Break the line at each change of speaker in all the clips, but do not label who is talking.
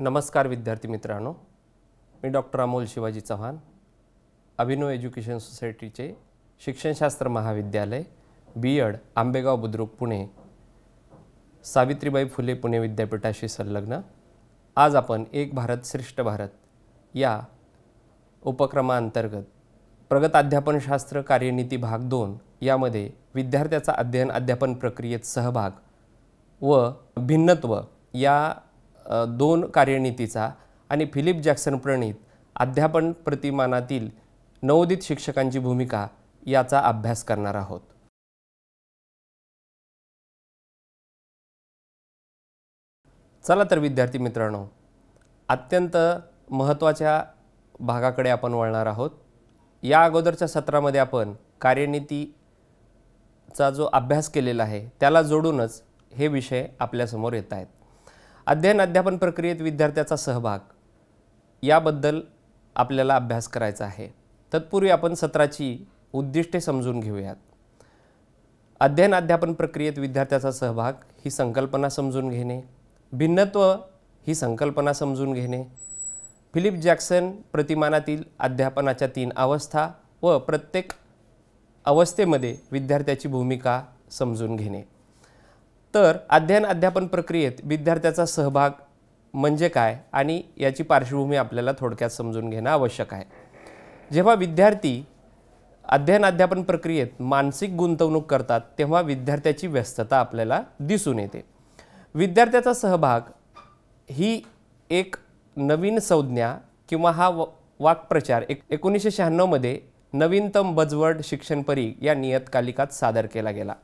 नमस्कार विद्यार्थी मित्रांनो, मी डॉक्टर अमोल शिवाजी चव्हाण, अभिनव एज्युकेशन सोसायटीचे शिक्षणशास्त्र महाविद्यालय बीएड आंबेगाव बुद्रुक पुणे, सावित्रीबाई फुले पुणे विद्यापीठाशी संलग्न. आज आपण एक भारत श्रेष्ठ भारत या उपक्रमांतर्गत प्रगत अध्यापनशास्त्र कार्यनीती भाग 2 यामध्ये विद्यार्थ्याचा अध्ययन अध्यापन प्रक्रियेत सहभाग व भिन्नत्व या 2 कार्यनीतीचा आणि फिलिप जॅक्सन प्रणीत अध्यापन प्रतिमानातील नवोदित शिक्षकांची भूमिका याचा अभ्यास करणार आहोत. चला तर विद्यार्थी मित्रांनो, अत्यंत महत्त्वाच्या भागाकडे आपण वळणार आहोत. या अगोदरच्या सत्रामध्ये आपण कार्यनीतीचा जो अभ्यास केलेला आहे त्याला जोडूनच हे विषय आपल्यासमोर येत आहेत. अध्ययन अध्यापन प्रक्रियेत विद्यार्थ्याचा सहभाग याबद्दल आपल्याला अभ्यास करायचा आहे. तत्पूर्वी आपण सत्राची उद्दिष्टे समजून घेऊयात. अध्ययन अध्यापन प्रक्रियेत विद्यार्थ्याचा सहभाग ही संकल्पना समजून घेणे, भिन्नत्व ही संकल्पना समजून घेणे, फिलिप जॅक्सन प्रतिमानातील अध्यापनाच्या 3 अवस्था व प्रत्येक अवस्थेमध्ये विद्यार्थ्याची भूमिका समजून घेणे. तर अध्ययन अध्यापन प्रक्रियेत विद्यार्थ्याचा सहभाग म्हणजे काय आणि याची पार्श्वभूमी आपल्याला थोडक्यात समजून घेणं आवश्यक आहे. जेव्हा विद्यार्थी अध्ययन अध्यापन प्रक्रियेत मानसिक गुंतवणूक करतात तेव्हा विद्यार्थ्याची व्यस्तता आपल्याला दिसून येते. विद्यार्थ्याचा सहभाग ही एक नवीन संज्ञा किंवा हा वाक्प्रचार 1996 मध्ये नवीनतम बजवर्ड शिक्षण परीघ या नियतकालिकात सादर केला गेला.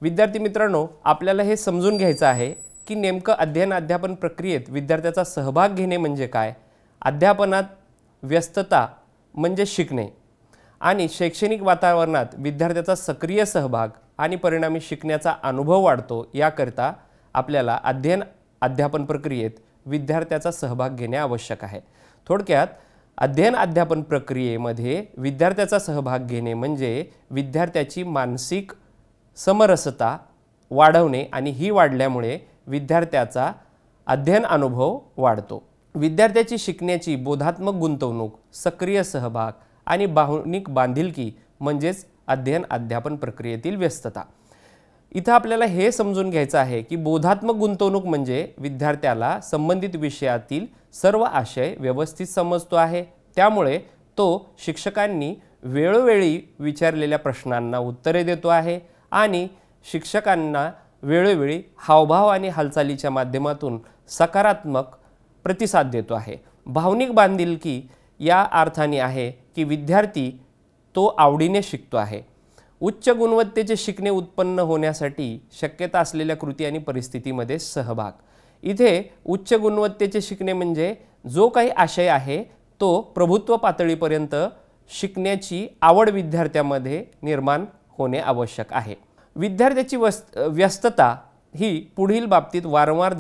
विद्यार्थी मित्रांनो, आपल्याला हे समजून घ्यायचं आहे की नेमकं अध्ययन अध्यापन प्रक्रियेत विद्यार्थ्याचा सहभाग घेणे म्हणजे काय, अध्यापनात व्यस्तता म्हणजे शिकणे आणि शैक्षणिक वातावरणात विद्यार्थ्याचा सक्रिय सहभाग आणि परिणामी शिकण्याचा अनुभव वाढतो. याकरिता आपल्याला अध्ययन अध्यापन प्रक्रियेत विद्यार्थ्याचा सहभाग घेणे आवश्यक आहे. थोडक्यात अध्ययन अध्यापन प्रक्रियेमध्ये विद्यार्थ्याचा सहभाग घेणे म्हणजे विद्यार्थ्याची मानसिक समरसता वाढवणे आणि ही वाढल्यामुळे विद्यार्थ्याचा अध्ययन अनुभव वाढतो. विद्यार्थ्याची शिकण्याची बोधात्मक गुंतवणूक, सक्रिय सहभाग आणि भावनिक बांधिलकी म्हणजेच अध्ययन अध्यापन प्रक्रियेतील व्यस्तता. इथं आपल्याला हे समजून घ्यायचं आहे की बोधात्मक गुंतवणूक म्हणजे विद्यार्थ्याला संबंधित विषयातील सर्व आशय व्यवस्थित समजतो आहे, त्यामुळे तो शिक्षकांनी वेळोवेळी विचारलेल्या प्रश्नांना उत्तरे देतो आहे आणि शिक्षकांना वेळोवेळी हावभाव आणि हालचालीच्या माध्यमातून सकारात्मक प्रतिसाद देतो आहे. भावनिक बांधिलकी या अर्थाने आहे की विद्यार्थी तो आवडीने शिकतो आहे. उच्च गुणवत्तेचे शिकणे उत्पन्न होण्यासाठी शक्यता असलेल्या कृती आणि परिस्थितीमध्ये सहभाग. इथे उच्च गुणवत्तेचे शिकणे म्हणजे जो काही आशय आहे तो प्रभुत्व पातळीपर्यंत शिकण्याची आवड विद्यार्थ्यामध्ये निर्माण होणे आवश्यक आहे. विद्यार्थ्याची व्यस्तता ही पुढील बाबतीत वारंवार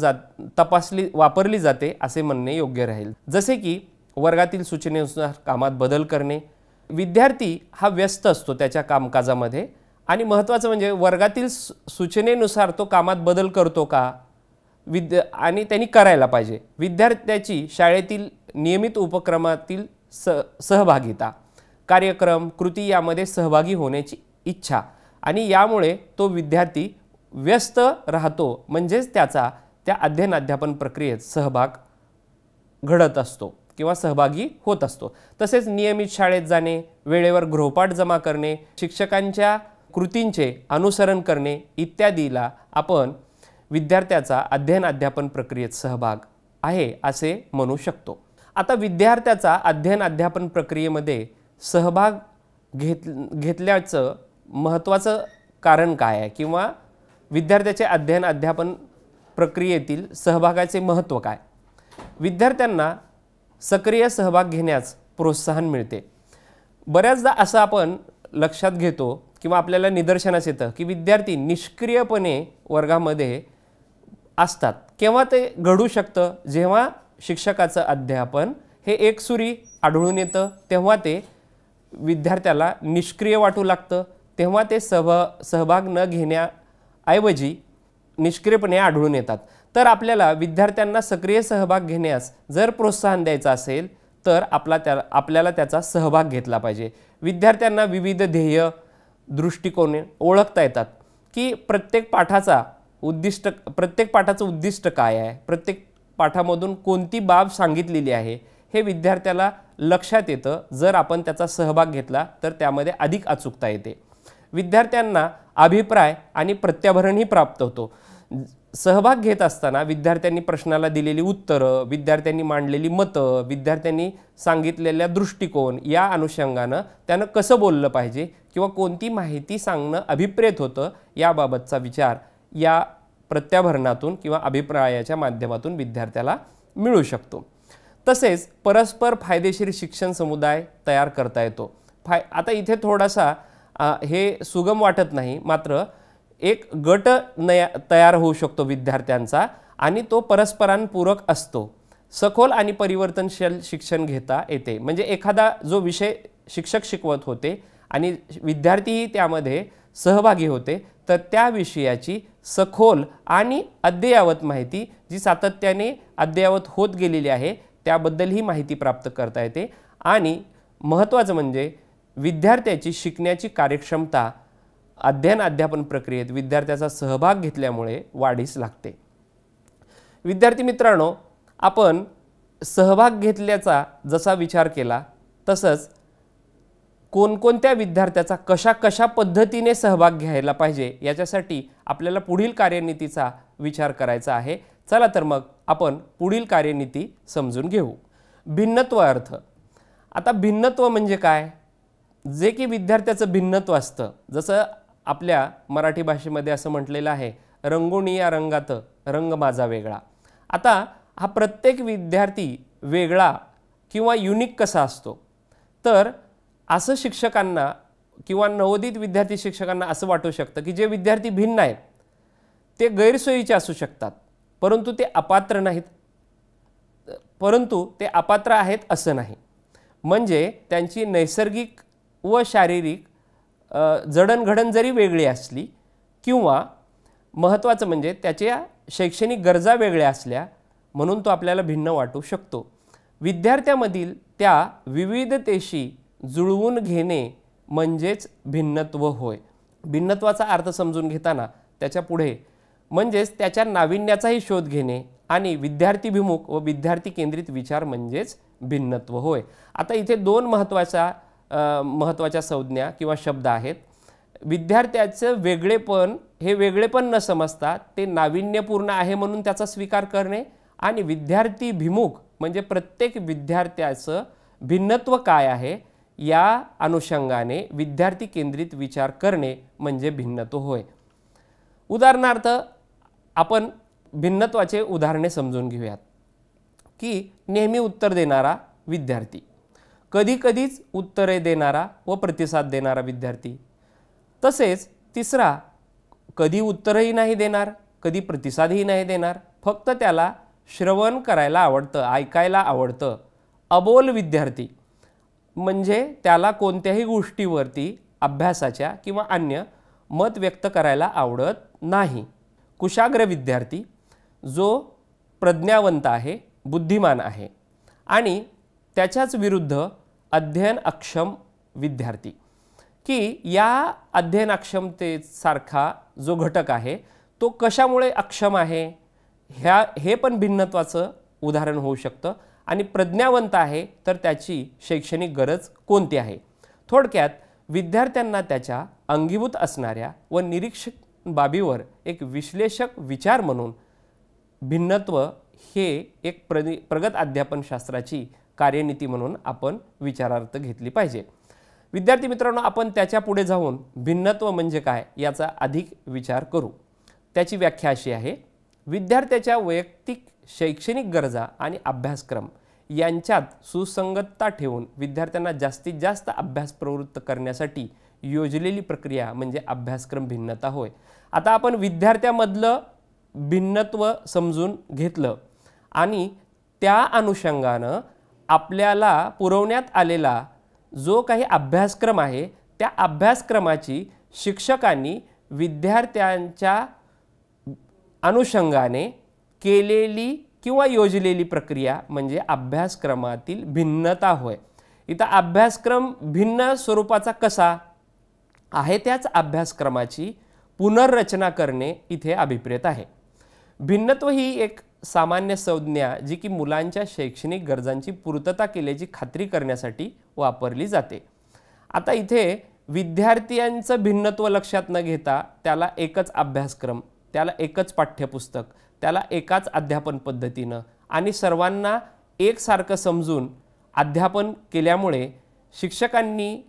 वापरली जाते असे म्हणणे योग्य राहील. जसे की वर्गातील सूचनेनुसार कामात बदल करणे. विद्यार्थी हा व्यस्त असतो त्याच्या कामकाजामध्ये आणि महत्त्वाचं म्हणजे वर्गातील सूचनेनुसार तो कामात बदल करतो का आणि त्यांनी करायला पाहिजे. विद्यार्थ्याची शाळेतील नियमित उपक्रमातील सहभागिता, कार्यक्रम, कृती यामध्ये सहभागी होण्याची इच्छा आणि यामुळे तो विद्यार्थी व्यस्त राहतो म्हणजेच त्याचा त्या अध्ययन अध्यापन प्रक्रियेत सहभाग घडत असतो किंवा सहभागी होत असतो. तसेच नियमित शाळेत जाणे, वेळेवर गृहपाठ जमा करणे, शिक्षकांच्या कृतींचे अनुसरण करणे इत्यादीला आपण विद्यार्थ्याचा अध्ययन अध्यापन प्रक्रियेत सहभाग आहे असे म्हणू शकतो. आता विद्यार्थ्याचा अध्ययन अध्यापन प्रक्रियेमध्ये सहभाग घेतल्याचं महत्त्वाचं कारण काय आहे किंवा विद्यार्थ्याचे अध्ययन अध्यापन प्रक्रियेतील सहभागाचे महत्त्व काय. विद्यार्थ्यांना सक्रिय सहभाग घेण्यास प्रोत्साहन मिळते. बऱ्याचदा असं आपण लक्षात घेतो किंवा आपल्याला निदर्शनास येतं की विद्यार्थी निष्क्रियपणे वर्गामध्ये असतात. केव्हा ते घडू शकतं, जेव्हा शिक्षकाचं अध्यापन हे एकसुरी आढळून येतं तेव्हा ते विद्यार्थ्याला निष्क्रिय वाटू लागतं, तेव्हा ते सहभाग न घेण्याऐवजी निष्क्रियपणे आढळून येतात. तर आपल्याला विद्यार्थ्यांना सक्रिय सहभाग घेण्यास जर प्रोत्साहन द्यायचं असेल तर आपल्याला त्याचा सहभाग घेतला पाहिजे। विद्यार्थ्यांना विविध ध्येय दृष्टिकोन ओळखता येतात की प्रत्येक पाठाचं उद्दिष्ट काय आहे, प्रत्येक पाठामधून कोणती बाब सांगितलेली आहे हे विद्यार्थ्याला लक्षात येतं। जर आपण त्याचा सहभाग घेतला तर त्यामध्ये अधिक अचूकता येते। विद्यार्थ्यांना अभिप्राय आणि प्रत्याभरणही प्राप्त होतो। सहभाग घेत असताना विद्यार्थ्यांनी प्रश्नाला दिलेली उत्तरं, विद्यार्थ्यांनी मांडलेली मतं, विद्यार्थ्यांनी सांगितलेल्या दृष्टिकोन या अनुषंगानं त्यानं कसं बोललं पाहिजे किंवा कोणती माहिती सांगणं अभिप्रेत होतं याबाबतचा विचार या प्रत्याभरणातून किंवा अभिप्रायाच्या माध्यमातून विद्यार्थ्याला मिळू शकतो। तसेच परस्पर फायदेशीर शिक्षण समुदाय तयार करता येतो। आता इथे थोडासा हे सुगम वाटत नाही, मात्र एक गट तयार होऊ शकतो विद्यार्थ्यांचा आणि तो परस्परांपूरक असतो। सखोल आणि परिवर्तनशील शिक्षण घेता येते। म्हणजे एखादा जो विषय शिक्षक शिकवत होते आणि विद्यार्थीही त्यामध्ये सहभागी होते तर त्या विषयाची सखोल आणि अद्ययावत माहिती जी सातत्याने अद्ययावत होत गेलेली आहे त्याबद्दल ही माहिती प्राप्त करता येते। आणि महत्त्वाचं म्हणजे विद्यार्थ्याची शिकण्याची कार्यक्षमता अध्ययन अध्यापन प्रक्रियेत विद्यार्थ्याचा सहभाग घेतल्यामुळे वाढीस लागते। विद्यार्थी मित्रांनो, आपण सहभाग घेतल्याचा जसा विचार केला तसंच कोणकोणत्या विद्यार्थ्याचा कशा पद्धतीने सहभाग घ्यायला पाहिजे याच्यासाठी आपल्याला पुढील कार्यनीतीचा विचार करायचा आहे। चला तर मग आपण पुढील कार्यनीती समजून घेऊ। भिन्नत्व अर्थ। आता भिन्नत्व म्हणजे काय? जे की विद्यार्थ्याचं भिन्नत्व असतं। जसं आपल्या मराठी भाषेमध्ये असं म्हटलेलं आहे, रंगोणी या रंगात रंग माझा वेगळा। आता हा प्रत्येक विद्यार्थी वेगळा किंवा युनिक कसा असतो, तर असं शिक्षकांना किंवा नवोदित विद्यार्थी शिक्षकांना असं वाटू शकतं की जे विद्यार्थी भिन्न आहेत ते गैरसोयीचे असू शकतात, परंतु ते अपात्र आहेत असं नाही। म्हणजे त्यांची नैसर्गिक व शारीरिक जडणघडण जरी वेगळी असली किंवा महत्त्वाचं म्हणजे त्याच्या शैक्षणिक गरजा वेगळ्या असल्या म्हणून तो आपल्याला भिन्न वाटू शकतो। विद्यार्थ्यामधील त्या विविधतेशी जुळवून घेणे म्हणजेच भिन्नत्व होय। भिन्नत्वाचा अर्थ समजून घेताना त्याच्या पुढे म्हणजेच त्याच्या नाविन्याचाही शोध घेणे आणि विद्यार्थीभिमुख व विद्यार्थी केंद्रित विचार म्हणजेच भिन्नत्व होय। आता इथे दोन महत्त्वाच्या संज्ञा किंवा शब्द आहेत। विद्यार्थ्याचं वेगळेपण हे वेगळेपण न समजता ते नाविन्यपूर्ण आहे म्हणून त्याचा स्वीकार करणे आणि विद्यार्थीभिमुख म्हणजे प्रत्येक विद्यार्थ्याचं भिन्नत्व काय आहे या अनुषंगाने विद्यार्थी केंद्रित विचार करणे म्हणजे भिन्नत्व होय। उदाहरणार्थ आपण भिन्नत्वाचे उदाहरणे समजून घेऊयात की नेहमी उत्तर देणारा विद्यार्थी, कधीच उत्तरे देणारा व प्रतिसाद देणारा विद्यार्थी, तसेच तिसरा कधी उत्तरही नाही देणार, कधी प्रतिसादही नाही देणार, फक्त त्याला श्रवण करायला आवडतं, ऐकायला आवडतं, अबोल विद्यार्थी, म्हणजे त्याला कोणत्याही गोष्टीवरती अभ्यासाच्या किंवा अन्य मत व्यक्त करायला आवडत नाही। कुशाग्र विद्यार्थी जो प्रज्ञावंत आहे, बुद्धिमान आहे। आणि त्याच्याच विरुद्ध अध्ययन अक्षम विद्यार्थी की या अध्ययन अक्षमतेसारखा जो घटक आहे तो कशामुळे अक्षम आहे हे पण भिन्नत्वाचं उदाहरण होऊ शकतं। आणि प्रज्ञावंत आहे तर त्याची शैक्षणिक गरज कोणती आहे। थोडक्यात विद्यार्थ्यांना त्याच्या अंगीभूत असणाऱ्या व निरीक्षक बाबीवर एक विश्लेषक विचार म्हणून भिन्नत्व हे एक प्रगत अध्यापनशास्त्राची कार्यनीती म्हणून आपण विचारार्थ घेतली पाहिजे। विद्यार्थी मित्रांनो, आपण त्याच्या पुढे जाऊन भिन्नत्व म्हणजे काय याचा अधिक विचार करू। त्याची व्याख्या अशी आहे, विद्यार्थ्याच्या वैयक्तिक शैक्षणिक गरजा आणि अभ्यासक्रम यांच्यात सुसंगतता ठेवून विद्यार्थ्यांना जास्तीत जास्त अभ्यास प्रवृत्त करण्यासाठी योजलेली प्रक्रिया म्हणजे अभ्यासक्रम भिन्नता होय। आता आपण विद्यार्थ्यामधलं भिन्नत्व समजून घेतलं आणि त्या अनुषंगानं आपल्याला पुरवण्यात आलेला जो काही अभ्यासक्रम आहे त्या अभ्यासक्रमाची शिक्षकांनी विद्यार्थ्यांच्या अनुषंगाने केलेली किंवा योजलेली प्रक्रिया म्हणजे अभ्यासक्रमातील भिन्नता होय. इथं अभ्यासक्रम भिन्न स्वरूपाचा कसा आहे त्याच अभ्यासक्रमाची पुनर्रचना करणे इथे अभिप्रेत आहे. भिन्नत्व ही एक सामान्य संज्ञा जी की मुलांच्या शैक्षणिक गरजांची पूर्तता केल्याची खात्री करण्यासाठी वापरली जाते. आता इथे विद्यार्थ्यांचं भिन्नत्व लक्षात न घेता त्याला एकच अभ्यासक्रम, त्याला एकच पाठ्यपुस्तक, त्याला एकाच अध्यापन पद्धतीनं आणि सर्वांना एकसारखं समजून अध्यापन केल्यामुळे शिक्षकांनी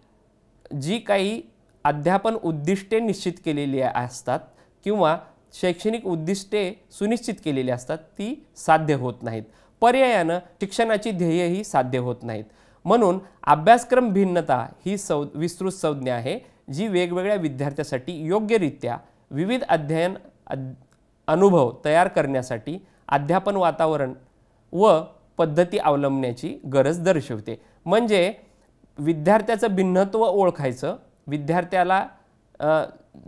जी काही अध्यापन उद्दिष्टे निश्चित केलेली असतात किंवा शैक्षणिक उद्दिष्टे सुनिश्चित केलेली असतात ती साध्य होत नाहीत. पर्यायानं शिक्षणाची ध्येयही साध्य होत नाहीत. म्हणून अभ्यासक्रम भिन्नता ही विस्तृत संज्ञा आहे जी वेगवेगळ्या विद्यार्थ्यांसाठी योग्यरित्या विविध अध्ययन अनुभव तयार करण्यासाठी अध्यापन वातावरण व पद्धती अवलंबण्याची गरज दर्शवते. म्हणजे विद्यार्थ्याचं भिन्नत्व ओळखायचं, विद्यार्थ्याला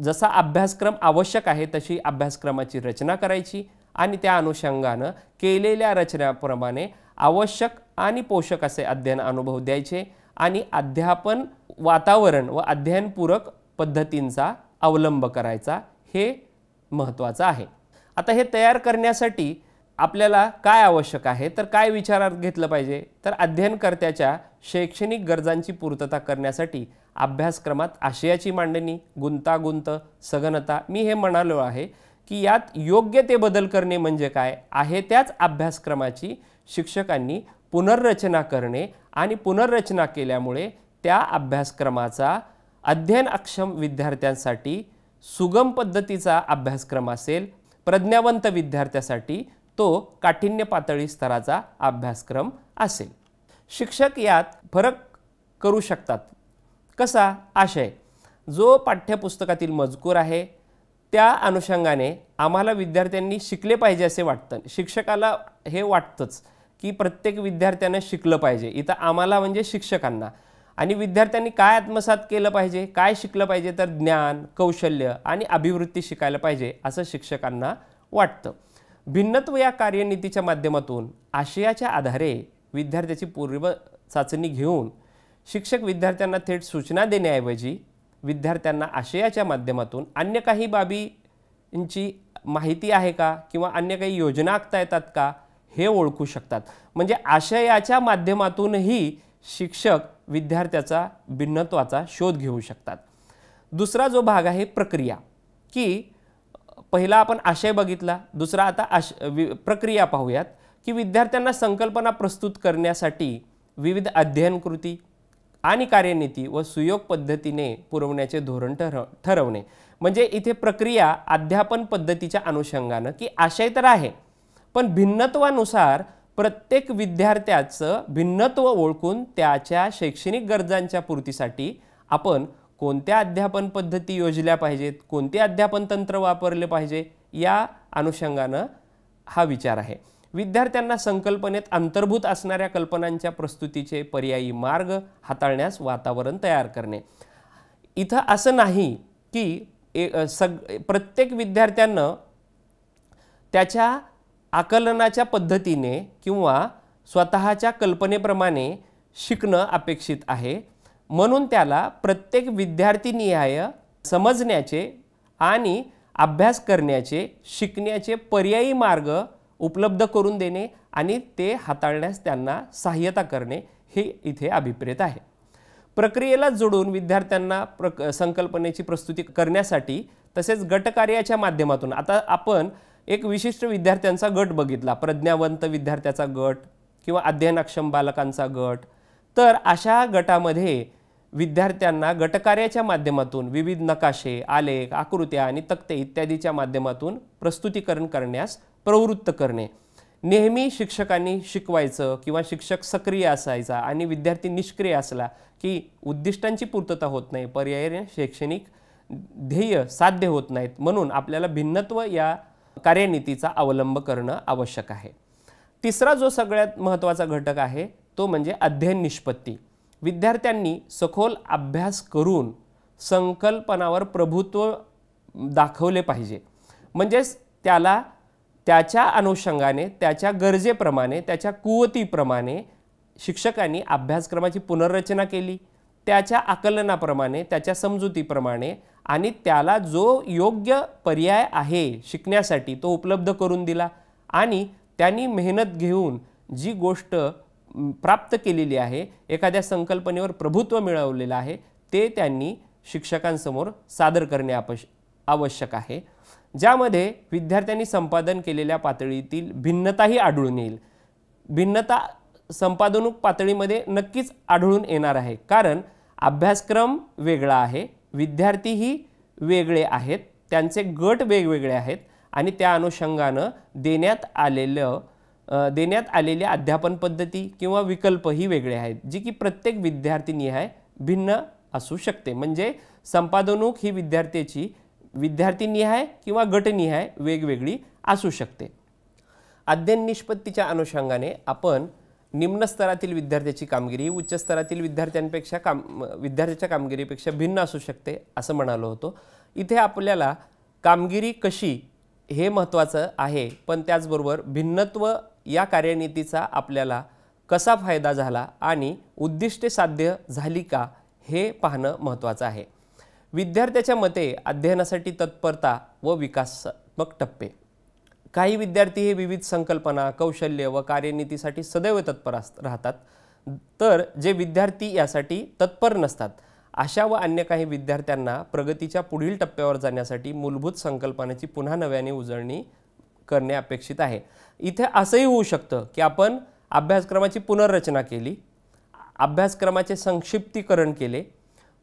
जसा अभ्यासक्रम आवश्यक आहे तशी अभ्यासक्रमाची रचना करायची आणि त्या अनुषंगानं केलेल्या रचनेप्रमाणे आवश्यक आणि पोषक असे अध्ययन अनुभव द्यायचे आणि अध्यापन वातावरण व अध्ययनपूरक पद्धतींचा अवलंब करायचा हे महत्त्वाचं आहे. आता हे तयार करण्यासाठी आपल्याला काय आवश्यक आहे तर काय विचारात घेतलं पाहिजे तर अध्ययनकर्त्याच्या शैक्षणिक गरजांची पूर्तता करण्यासाठी अभ्यासक्रमात आशयाची मांडणी, गुंतागुंत, सघनता मी हे म्हणालो आहे की यात योग्य ते बदल करणे म्हणजे काय आहे त्याच अभ्यासक्रमाची शिक्षकांनी पुनर्रचना करणे आणि पुनर्रचना केल्यामुळे त्या अभ्यासक्रमाचा अध्ययनक्षम विद्यार्थ्यांसाठी सुगम पद्धतीचा अभ्यासक्रम असेल, प्रज्ञावंत विद्यार्थ्यासाठी तो काठिण्य पातळी स्तराचा अभ्यासक्रम असेल. शिक्षक यात फरक करू शकतात. कसा? आशय जो पाठ्यपुस्तकातील मजकूर आहे त्या अनुषंगाने आम्हाला विद्यार्थ्यांनी शिकले पाहिजे असे वाटतं. शिक्षकाला हे वाटतंच की प्रत्येक विद्यार्थ्यानं शिकलं पाहिजे. इथं आम्हाला म्हणजे शिक्षकांना आणि विद्यार्थ्यांनी काय आत्मसात केलं पाहिजे, काय शिकलं पाहिजे तर ज्ञान, कौशल्य आणि अभिवृत्ती शिकायला पाहिजे असं शिक्षकांना वाटतं. भिन्नत्व या कार्यनीतीच्या माध्यमातून आशयाच्या आधारे विद्यार्थ्याची पूर्व चाचणी घेऊन शिक्षक विद्यार्थ्यांना थेट सूचना देण्याऐवजी विद्यार्थ्यांना आशयाच्या माध्यमातून अन्य काही बाबींची माहिती आहे का किंवा अन्य काही योजना आखता येतात का हे ओळखू शकतात. म्हणजे आशयाच्या माध्यमातूनही शिक्षक विद्यार्थ्याचा भिन्नत्वाचा शोध घेऊ शकतात. दुसरा जो भाग आहे प्रक्रिया, की पहिला आपण आशय बघितला, दुसरा आता प्रक्रिया पाहूयात की विद्यार्थ्यांना संकल्पना प्रस्तुत करण्यासाठी विविध अध्ययन कृती आणि कार्यनीती व सुयोग पद्धतीने पुरवण्याचे धोरण ठरवणे. म्हणजे इथे प्रक्रिया अध्यापन पद्धतीच्या अनुषंगानं की आशय तर आहे पण भिन्नत्वानुसार प्रत्येक विद्यार्थ्याचं भिन्नत्व ओळखून त्याच्या शैक्षणिक गरजांच्या पूर्तीसाठी आपण कोणत्या अध्यापन पद्धती योजल्या पाहिजेत, कोणते अध्यापन तंत्र वापरले पाहिजे या अनुषंगानं हा विचार आहे. विद्यार्थ्यांना संकल्पनेत अंतर्भूत असणाऱ्या कल्पनांच्या प्रस्तुतीचे पर्यायी मार्ग हाताळण्यास वातावरण तयार करणे. इथं असं नाही की प्रत्येक विद्यार्थ्यानं त्याच्या आकलनाच्या पद्धतीने किंवा स्वतःच्या कल्पनेप्रमाणे शिकणं अपेक्षित आहे. म्हणून त्याला प्रत्येक विद्यार्थीनिहाय समजण्याचे आणि अभ्यास करण्याचे, शिकण्याचे पर्यायी मार्ग उपलब्ध करून देणे आणि ते हाताळण्यास त्यांना सहाय्यता करणे हे इथे अभिप्रेत आहे. प्रक्रियेला जोडून विद्यार्थ्यांना संकल्पनेची प्रस्तुती करण्यासाठी तसेच गटकार्याच्या माध्यमातून आता आपण एक विशिष्ट विद्यार्थ्यांचा गट बघितला, प्रज्ञावंत विद्यार्थ्याचा गट किंवा अध्ययनक्षम बालकांचा गट. तर अशा गटामध्ये विद्यार्थ्यांना गटकार्याच्या माध्यमातून विविध नकाशे, आलेख, आकृत्या आणि तक्ते इत्यादीच्या माध्यमातून प्रस्तुतीकरण करण्यास प्रवृत्त करणे. नेहमी शिक्षकांनी शिकवायचं किंवा शिक्षक सक्रिय असायचा आणि विद्यार्थी निष्क्रिय असला की उद्दिष्टांची पूर्तता होत नाही, पर्यायाने शैक्षणिक ध्येय साध्य होत नाहीत. म्हणून आपल्याला भिन्नत्व या कार्यनीतीचा अवलंब करणं आवश्यक आहे. तिसरा जो सगळ्यात महत्त्वाचा घटक आहे तो म्हणजे अध्ययन निष्पत्ती. विद्यार्थ्यांनी सखोल अभ्यास करून संकल्पनावर प्रभुत्व दाखवले पाहिजे. म्हणजेच त्याला त्याच्या अनुषंगाने, त्याच्या गरजेप्रमाणे, त्याच्या कुवतीप्रमाणे शिक्षकांनी अभ्यासक्रमाची पुनर्रचना केली, त्याच्या आकलनाप्रमाणे, त्याच्या समजुतीप्रमाणे, आणि त्याला जो योग्य पर्याय आहे शिकण्यासाठी तो उपलब्ध करून दिला, आणि त्यांनी मेहनत घेऊन जी गोष्ट प्राप्त केलेली आहे, एखाद्या संकल्पनेवर प्रभुत्व मिळवलेलं आहे, ते त्यांनी शिक्षकांसमोर सादर करणे आवश्यक आहे, ज्यामध्ये विद्यार्थ्यांनी संपादन केलेल्या पातळीतील भिन्नताही आढळून येईल. भिन्नता संपादनूक पातळीमध्ये नक्कीच आढळून येणार आहे, कारण अभ्यासक्रम वेगळा आहे, विद्यार्थीही वेगळे आहेत, त्यांचे गट वेगवेगळे आहेत, आणि त्या अनुषंगानं देण्यात आलेल्या अध्यापन पद्धती किंवा विकल्पही वेगळे आहेत, जी की प्रत्येक विद्यार्थीनिहाय भिन्न असू शकते. म्हणजे संपादनूक ही विद्यार्थीनिहाय किंवा गटनिहाय वेगवेगळी असू शकते. अध्ययन निष्पत्तीच्या अनुषंगाने आपण निम्न स्तरातील विद्यार्थ्याची कामगिरी उच्च स्तरातील विद्यार्थ्याच्या कामगिरीपेक्षा भिन्न असू शकते असं म्हणालो होतो. इथे आपल्याला कामगिरी कशी हे महत्त्वाचं आहे, पण त्याचबरोबर भिन्नत्व या कार्यनीतीचा आपल्याला कसा फायदा झाला आणि उद्दिष्टे साध्य झाली का हे पाहणं महत्त्वाचं आहे. विद्यार्थ्याच्या मते अध्ययनासाठी तत्परता व विकासात्मक टप्पे. काही विद्यार्थी हे विविध संकल्पना, कौशल्य व कार्यनीतीसाठी सदैव तत्पर राहतात, तर जे विद्यार्थी यासाठी तत्पर नसतात अशा व अन्य काही विद्यार्थ्यांना प्रगतीच्या पुढील टप्प्यावर जाण्यासाठी मूलभूत संकल्पनांची पुन्हा नव्याने उजळणी करणे अपेक्षित आहे. इथे असंही होऊ शकतं की आपण अभ्यासक्रमाची पुनर्रचना केली, अभ्यासक्रमाचे संक्षिप्तीकरण केले,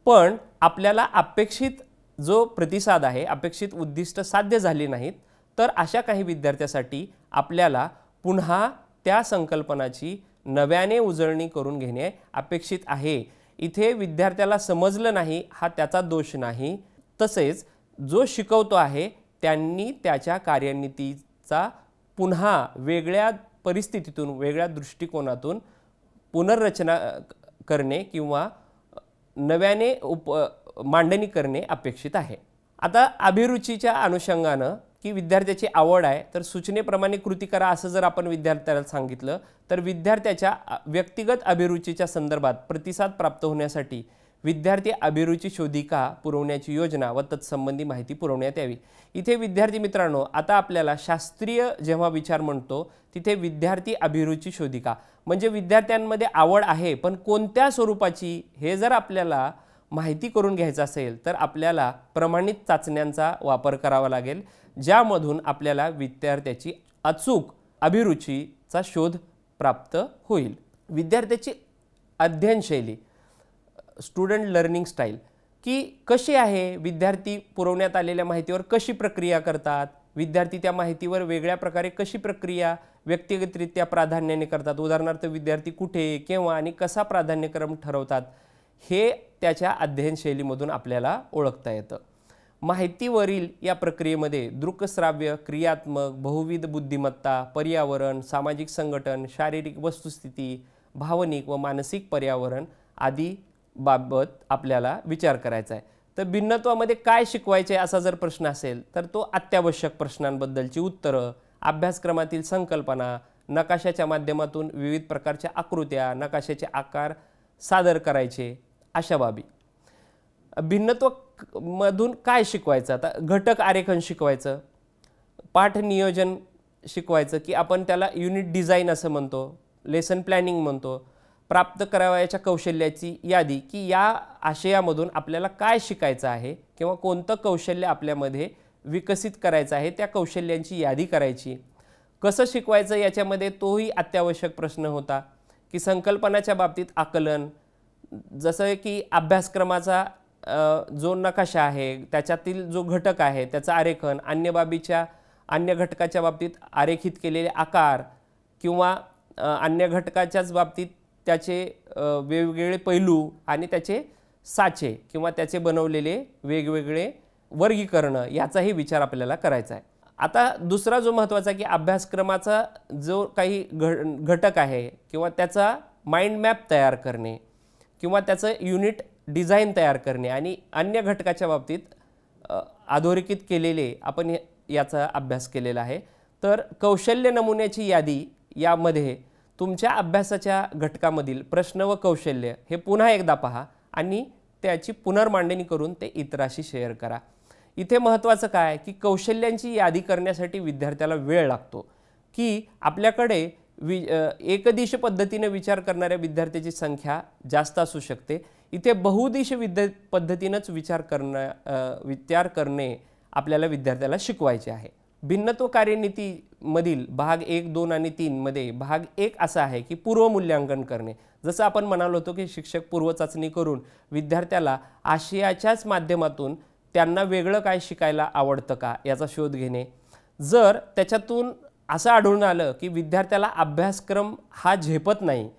पण आपल्याला अपेक्षित जो प्रतिसाद आहे, अपेक्षित उद्दिष्ट साध्य झाली नाहीत, तर अशा काही विद्यार्थ्यासाठी आपल्याला पुन्हा त्या संकल्पनाची नव्याने उजळणी करून घेणे अपेक्षित आहे. इथे विद्यार्थ्याला समजलं नाही हा त्याचा दोष नाही, तसेच जो शिकवतो आहे त्यांनी त्याच्या कार्यनीतीचा पुन्हा वेगळ्या परिस्थितीतून, वेगळ्या दृष्टिकोनातून पुनर्रचना करणे किंवा नव्याने मांडणी करणे अपेक्षित आहे. आता अभिरुचीच्या अनुषंगानं की विद्यार्थ्याची आवड आहे तर सूचनेप्रमाणे कृती करा असं जर आपण विद्यार्थ्याला सांगितलं, तर विद्यार्थ्याच्या व्यक्तिगत अभिरुचीच्या संदर्भात प्रतिसाद प्राप्त होण्यासाठी विद्यार्थी अभिरुची शोधिका पुरवण्याची योजना व तत्संबंधी माहिती पुरवण्यात यावी. इथे विद्यार्थी मित्रांनो, आता आपल्याला शास्त्रीय जेव्हा विचार म्हणतो तिथे विद्यार्थी अभिरुची शोधिका म्हणजे विद्यार्थ्यांमध्ये आवड आहे, पण कोणत्या स्वरूपाची हे जर आपल्याला माहिती करून घ्यायचं असेल तर आपल्याला प्रमाणित चाचण्यांचा वापर करावा लागेल, ज्यामधून आपल्याला विद्यार्थ्याची अचूक अभिरुचीचा शोध प्राप्त होईल. विद्यार्थ्याची अध्ययनशैली, स्टुडंट लर्निंग स्टाईल की कशी आहे, विद्यार्थी पुरवण्यात आलेल्या माहितीवर कशी प्रक्रिया करतात, विद्यार्थी त्या माहितीवर वेगळ्या प्रकारे कशी प्रक्रिया व्यक्तिगतरित्या प्राधान्याने करतात, उदाहरणार्थ विद्यार्थी कुठे, केव्हा आणि कसा प्राधान्यक्रम ठरवतात, हे त्याच्या अध्ययनशैलीमधून आपल्याला ओळखता येतं. माहितीवरील या प्रक्रियेमध्ये दृकश्राव्य, क्रियात्मक, बहुविध बुद्धिमत्ता, पर्यावरण, सामाजिक संघटन, शारीरिक वस्तुस्थिती, भावनिक व मानसिक पर्यावरण आदी बाबत आपल्याला विचार करायचा आहे. तर भिन्नत्वामध्ये काय शिकवायचे असा जर प्रश्न असेल तर तो अत्यावश्यक प्रश्नांबद्दलची उत्तरं, अभ्यासक्रमातील संकल्पना, नकाशाच्या माध्यमातून विविध प्रकारच्या आकृत्या, नकाशाचे आकार सादर करायचे, अशा बाबी. भिन्नत्व मधून काय शिकवायचं, आता घटक आरेखन शिकवायचं, पाठ नियोजन शिकवायचं की आपण त्याला युनिट डिझाईन असं म्हणतो, लेसन प्लॅनिंग म्हणतो, प्राप्त करावयाच्या कौशल्याची यादी की या आशयामधून आपल्याला काय शिकायचं आहे किंवा कोणतं कौशल्य आपल्यामध्ये विकसित करायचं आहे त्या कौशल्यांची यादी करायची. कसं शिकवायचं याच्यामध्ये तोही अत्यावश्यक प्रश्न होता की संकल्पनाच्या बाबतीत आकलन, जसं की अभ्यासक्रमाचा जो नकाशा आहे त्याच्यातील जो घटक आहे त्याचं आरेखन, अन्य घटकाच्या बाबतीत आरेखित केलेले आकार किंवा अन्य घटकाच्याच बाबतीत त्याचे वेगवेगळे पैलू आणि त्याचे साचे किंवा त्याचे बनवलेले वेगवेगळे वर्गीकरण याचाही विचार आपल्याला करायचा आहे. आता दुसरा जो महत्त्वाचा की अभ्यासक्रमाचा जो काही घटक आहे किंवा त्याचा माइंड मॅप तयार करणे किंवा त्याचं युनिट डिझाईन तयार करणे आणि अन्य घटकाच्या बाबतीत अधोरेखित केलेले आपण याचा अभ्यास केलेला आहे. तर कौशल्य नमुन्याची यादी यामध्ये तुमच्या अभ्यासाच्या घटकामधील प्रश्न व कौशल्य हे पुन्हा एकदा पहा आणि त्याची पुनर्मांडणी करून ते इतरांशी शेअर करा. इथे महत्त्वाचं काय की कौशल्यांची यादी करण्यासाठी विद्यार्थ्याला वेळ लागतो की आपल्याकडे एकदिश पद्धतीने विचार करणाऱ्या विद्यार्थ्याची संख्या जास्त असू शकते. इथे बहुदिश पद्धतीनेच विचार करणे आपल्याला विद्यार्थ्याला शिकवायचे आहे. भिन्नत्व कार्यनीतीमधील भाग 1, 2 आणि 3 मध्ये भाग 1 असा आहे की पूर्वमूल्यांकन करणे. जसं आपण म्हणालो होतो की शिक्षक पूर्वचाचणी करून विद्यार्थ्याला आशयाच्याच माध्यमातून त्यांना वेगळं काय शिकायला आवडतं का याचा शोध घेणे. जर त्याच्यातून असं आढळून आलं की विद्यार्थ्याला अभ्यासक्रम हा झेपत नाही,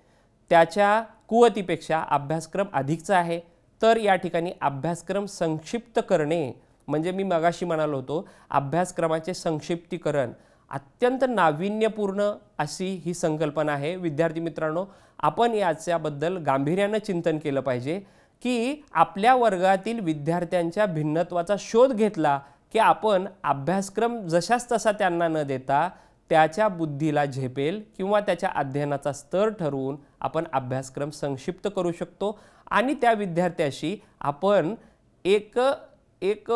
त्याच्या कुवतीपेक्षा अभ्यासक्रम अधिकचा आहे, तर या ठिकाणी अभ्यासक्रम संक्षिप्त करणे म्हणजे मी मगाशी म्हणालो होतो अभ्यासक्रमाचे संक्षिप्तीकरण अत्यंत नाविन्यपूर्ण अशी ही संकल्पना आहे. विद्यार्थी मित्रांनो, आपण याच्याबद्दल गांभीर्याने चिंतन केलं पाहिजे की आपल्या वर्गातील विद्यार्थ्यांच्या भिन्नत्वाचा शोध घेतला की आपण अभ्यासक्रम जशाच तसा त्यांना न देता त्याच्या बुद्धीला झेपेल किंवा त्याच्या अध्ययनाचा स्तर ठरवून आपण अभ्यासक्रम संक्षिप्त करू शकतो आणि त्या विद्यार्थ्याशी आपण एक